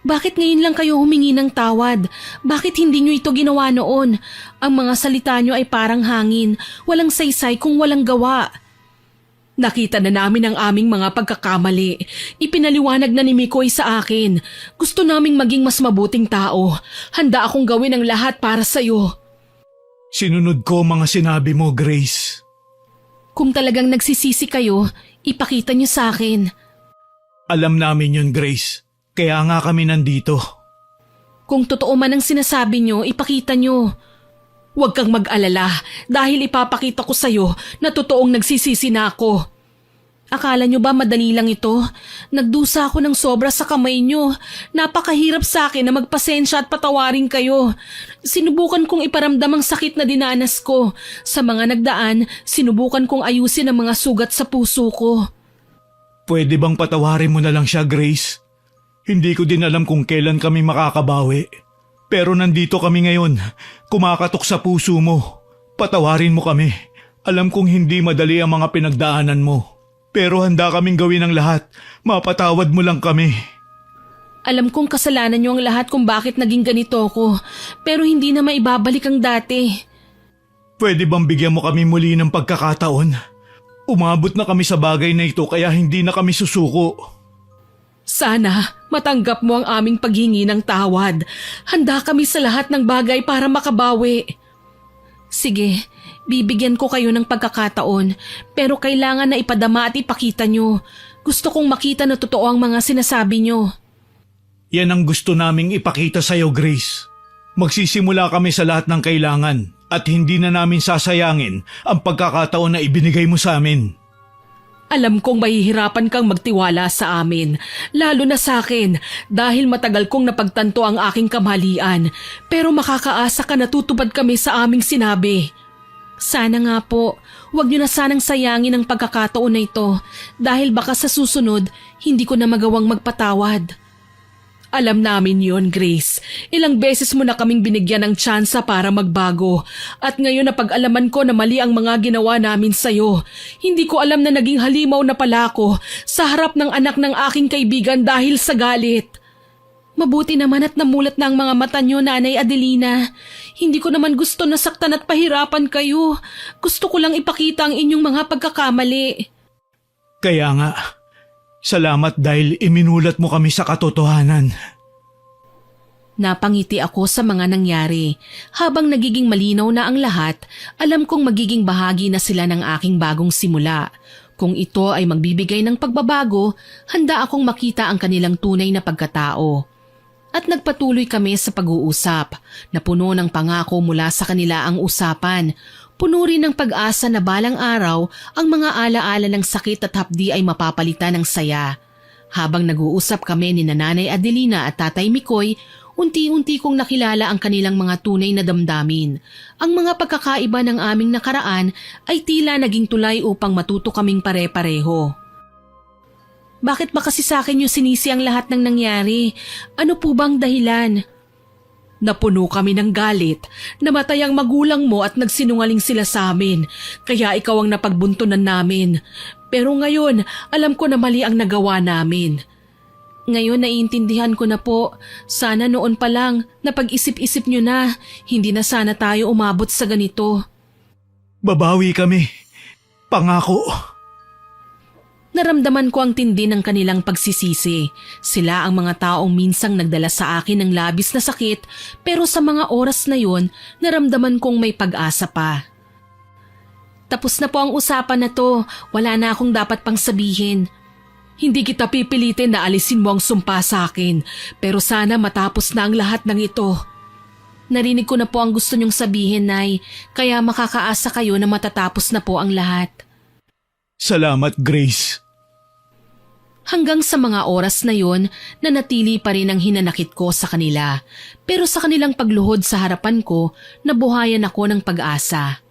Bakit ngayon lang kayo humingi ng tawad? Bakit hindi niyo ito ginawa noon? Ang mga salita niyo ay parang hangin, walang saysay kung walang gawa. Nakita na namin ang aming mga pagkakamali. Ipinaliwanag na ni Mikoy sa akin. Gusto naming maging mas mabuting tao. Handa akong gawin ang lahat para sa'yo. Sinunod ko mga sinabi mo, Grace. Kung talagang nagsisisi kayo, ipakita niyo sa akin. Alam namin yun, Grace. Kaya nga kami nandito. Kung totoo man ang sinasabi niyo, ipakita niyo. Huwag kang mag-alala dahil ipapakita ko sa'yo na totoong nagsisisi na ako. Akala nyo ba madali lang ito? Nagdusa ako ng sobra sa kamay nyo. Napakahirap sa akin na magpasensya at patawarin kayo. Sinubukan kong iparamdam ang sakit na dinanas ko. Sa mga nagdaan, sinubukan kong ayusin ang mga sugat sa puso ko. Pwede bang patawarin mo na lang siya, Grace? Hindi ko din alam kung kailan kami makakabawi. Pero nandito kami ngayon, kumakatok sa puso mo. Patawarin mo kami. Alam kong hindi madali ang mga pinagdaanan mo. Pero handa kaming gawin ang lahat. Mapatawad mo lang kami. Alam kong kasalanan nyo ang lahat kung bakit naging ganito ako. Pero hindi na maibabalik ang dati. Pwede bang bigyan mo kami muli ng pagkakataon? Umabot na kami sa bagay na ito kaya hindi na kami susuko. Sana matanggap mo ang aming paghingi ng tawad. Handa kami sa lahat ng bagay para makabawi. Sige, bibigyan ko kayo ng pagkakataon, pero kailangan na ipadama at ipakita nyo. Gusto kong makita na totoo ang mga sinasabi nyo. Yan ang gusto naming ipakita sa'yo, Grace. Magsisimula kami sa lahat ng kailangan at hindi na namin sasayangin ang pagkakataon na ibinigay mo sa amin. Alam kong mahihirapan kang magtiwala sa amin, lalo na sa akin dahil matagal kong napagtanto ang aking kamalian, pero makakaasa ka na tutupad kami sa aming sinabi. Sana nga po, huwag niyo na sanang sayangin ang pagkakataon na ito dahil baka sa susunod hindi ko na magawang magpatawad. Alam namin yon, Grace. Ilang beses mo na kaming binigyan ng tsansa para magbago. At ngayon napag-alaman ko na mali ang mga ginawa namin sa'yo. Hindi ko alam na naging halimaw na pala ako sa harap ng anak ng aking kaibigan dahil sa galit. Mabuti naman at namulat na ang mga mata niyo, Nanay Adelina. Hindi ko naman gusto na saktan at pahirapan kayo. Gusto ko lang ipakita ang inyong mga pagkakamali. Kaya nga, salamat dahil iminulat mo kami sa katotohanan. Napangiti ako sa mga nangyari. Habang nagiging malinaw na ang lahat, alam kong magiging bahagi na sila ng aking bagong simula. Kung ito ay magbibigay ng pagbabago, handa akong makita ang kanilang tunay na pagkatao. At nagpatuloy kami sa pag-uusap. Napuno ng pangako mula sa kanila ang usapan. Puno rin ng pag-asa na balang araw ang mga alaala ng sakit at hapdi ay mapapalitan ng saya. Habang nag-uusap kami ni Nanay Adelina at Tatay Mikoy, unti-unti kong nakilala ang kanilang mga tunay na damdamin. Ang mga pagkakaiba ng aming nakaraan ay tila naging tulay upang matuto kaming pare-pareho. Bakit ba kasi sa akin yung sinisi ang lahat ng nangyari? Ano po bang dahilan? Napuno kami ng galit. Namatay ang magulang mo at nagsinungaling sila sa amin. Kaya ikaw ang napagbuntunan namin. Pero ngayon, alam ko na mali ang nagawa namin. Ngayon naiintindihan ko na po. Sana noon pa lang, napag-isip-isip nyo na. Hindi na sana tayo umabot sa ganito. Babawi kami. Pangako. Naramdaman ko ang tindi ng kanilang pagsisisi. Sila ang mga taong minsang nagdala sa akin ng labis na sakit, pero sa mga oras na yon, naramdaman kong may pag-asa pa. Tapos na po ang usapan na to. Wala na akong dapat pang sabihin. Hindi kita pipilitin na alisin mo ang sumpa sa akin, pero sana matapos na ang lahat ng ito. Narinig ko na po ang gusto niyong sabihin, Nay, kaya makakaasa kayo na matatapos na po ang lahat. Salamat, Grace. Hanggang sa mga oras na yon, nanatili pa rin ang hinanakit ko sa kanila. Pero sa kanilang pagluhod sa harapan ko, nabuhayan ako ng pag-asa.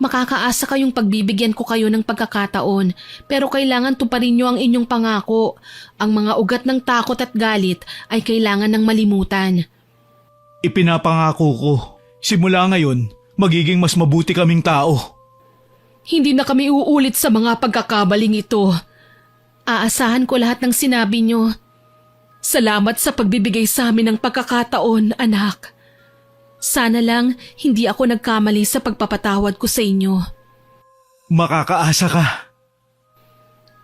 Makakaasa kayong pagbibigyan ko kayo ng pagkakataon, pero kailangan tuparin niyo ang inyong pangako. Ang mga ugat ng takot at galit ay kailangan ng malimutan. Ipinapangako ko, simula ngayon, magiging mas mabuti kaming tao. Hindi na kami uulit sa mga pagkakabaling ito. Aasahan ko lahat ng sinabi niyo. Salamat sa pagbibigay sa amin ng pagkakataon, anak. Sana lang hindi ako nagkamali sa pagpapatawad ko sa inyo. Makakaasa ka.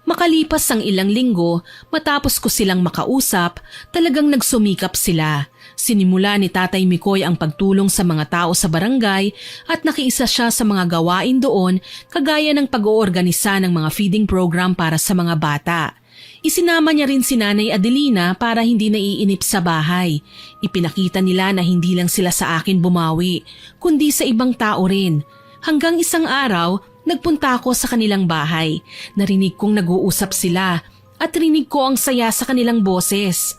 Makalipas ang ilang linggo, matapos ko silang makausap, talagang nagsumikap sila. Sinimula ni Tatay Mikoy ang pagtulong sa mga tao sa barangay at nakiisa siya sa mga gawain doon, kagaya ng pag-oorganisa ng mga feeding program para sa mga bata. Isinama niya rin si Nanay Adelina para hindi naiinip sa bahay. Ipinakita nila na hindi lang sila sa akin bumawi, kundi sa ibang tao rin. Hanggang isang araw, Nagpunta ako sa kanilang bahay. Narinig kong nag-uusap sila at rinig ko ang saya sa kanilang boses.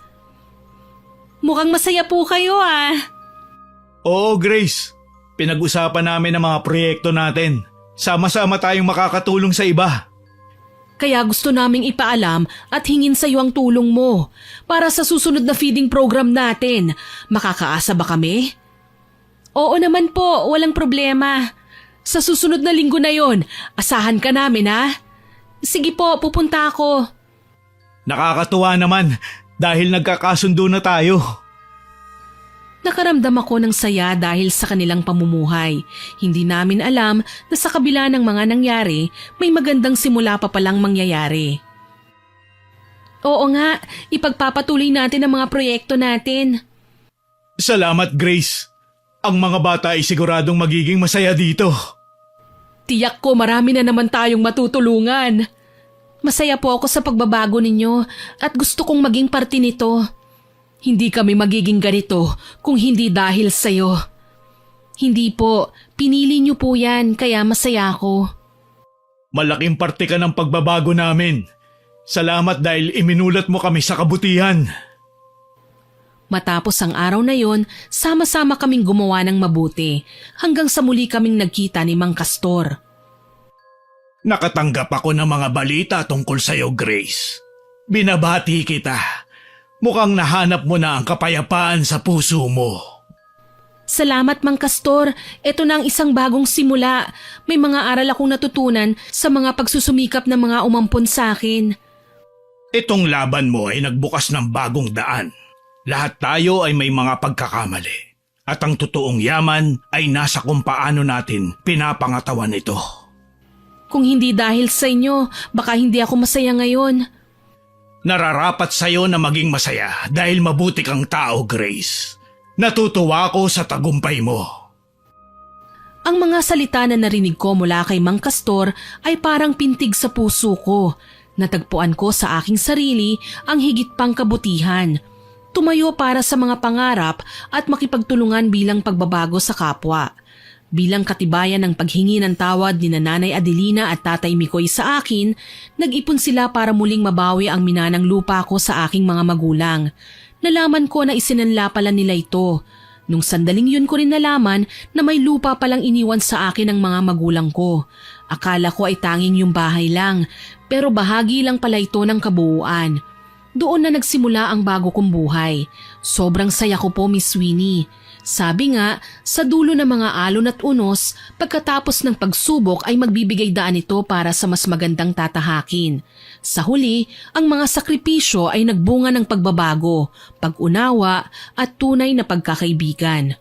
Mukhang masaya po kayo ah. Oo, Grace. Pinag-usapan namin ang mga proyekto natin. Sama-sama tayong makakatulong sa iba. Kaya gusto naming ipaalam at hingin sa iyo ang tulong mo para sa susunod na feeding program natin. Makakaasa ba kami? Oo naman po, walang problema. Sa susunod na linggo na yon, asahan ka namin ha? Sige po, pupunta ako. Nakakatuwa naman dahil nagkakasundo na tayo. Nakaramdam ako ng saya dahil sa kanilang pamumuhay. Hindi namin alam na sa kabila ng mga nangyari, may magandang simula pa palang mangyayari. Oo nga, ipagpapatuloy natin ang mga proyekto natin. Salamat, Grace. Ang mga bata ay siguradong magiging masaya dito. Tiyak ko marami na naman tayong matutulungan. Masaya po ako sa pagbabago ninyo at gusto kong maging parte nito. Hindi kami magiging ganito kung hindi dahil sa'yo. Hindi po, pinili niyo po yan kaya masaya ako. Malaking parte ka ng pagbabago namin. Salamat dahil iminulat mo kami sa kabutihan. Matapos ang araw na yon, sama-sama kaming gumawa ng mabuti hanggang sa muli kaming nagkita ni Mang Castor. Nakatanggap ako ng mga balita tungkol sa'yo, Grace. Binabati kita. Mukhang nahanap mo na ang kapayapaan sa puso mo. Salamat Mang Castor, ito na ang isang bagong simula. May mga aral akong natutunan sa mga pagsusumikap ng mga umampon sa akin. Itong laban mo ay nagbukas ng bagong daan. Lahat tayo ay may mga pagkakamali. At ang totoong yaman ay nasa kung paano natin pinapangatawan ito. Kung hindi dahil sa inyo, baka hindi ako masaya ngayon. Nararapat sa'yo na maging masaya dahil mabuti kang tao, Grace. Natutuwa ako sa tagumpay mo. Ang mga salita na narinig ko mula kay Mang Castor ay parang pintig sa puso ko. Natagpuan ko sa aking sarili ang higit pang kabutihan. Tumayo para sa mga pangarap at makipagtulungan bilang pagbabago sa kapwa. Bilang katibayan ng paghingi ng tawad ni Nanay Adelina at Tatay Mikoy sa akin, nag-ipon sila para muling mabawi ang minanang lupa ko sa aking mga magulang. Nalaman ko na isinanla pala nila ito. Nung sandaling yun ko rin nalaman na may lupa palang iniwan sa akin ng mga magulang ko. Akala ko ay tanging yung bahay lang, pero bahagi lang pala ito ng kabuuan. Doon na nagsimula ang bago kong buhay. Sobrang saya ko po, Miss Winnie. Sabi nga, sa dulo ng mga alon at unos, pagkatapos ng pagsubok ay magbibigay daan ito para sa mas magandang tatahakin. Sa huli, ang mga sakripisyo ay nagbunga ng pagbabago, pag-unawa at tunay na pagkakaibigan.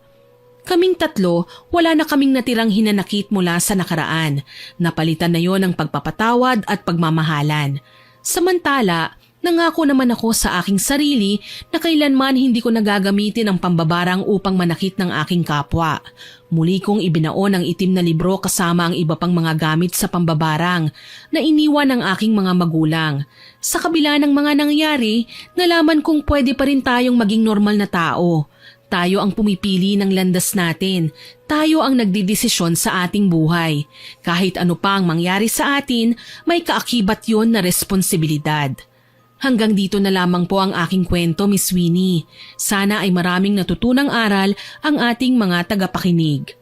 Kaming tatlo, wala na kaming natirang hinanakit mula sa nakaraan. Napalitan na yon ng pagpapatawad at pagmamahalan. Samantala, nangako naman ako sa aking sarili na kailanman hindi ko nagagamitin ang pambabarang upang manakit ng aking kapwa. Muli kong ibinaon ang itim na libro kasama ang iba pang mga gamit sa pambabarang na iniwan ng aking mga magulang. Sa kabila ng mga nangyari, nalaman kong pwede pa rin tayong maging normal na tao. Tayo ang pumipili ng landas natin. Tayo ang nagdidesisyon sa ating buhay. Kahit ano pa ang mangyari sa atin, may kaakibat yon na responsibilidad. Hanggang dito na lamang po ang aking kwento, Miss Winnie. Sana ay maraming natutunang aral ang ating mga tagapakinig.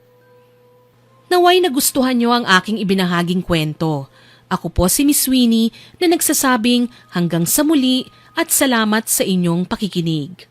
Naway nagustuhan niyo ang aking ibinahaging kwento. Ako po si Miss Winnie na nagsasabing hanggang sa muli at salamat sa inyong pakikinig.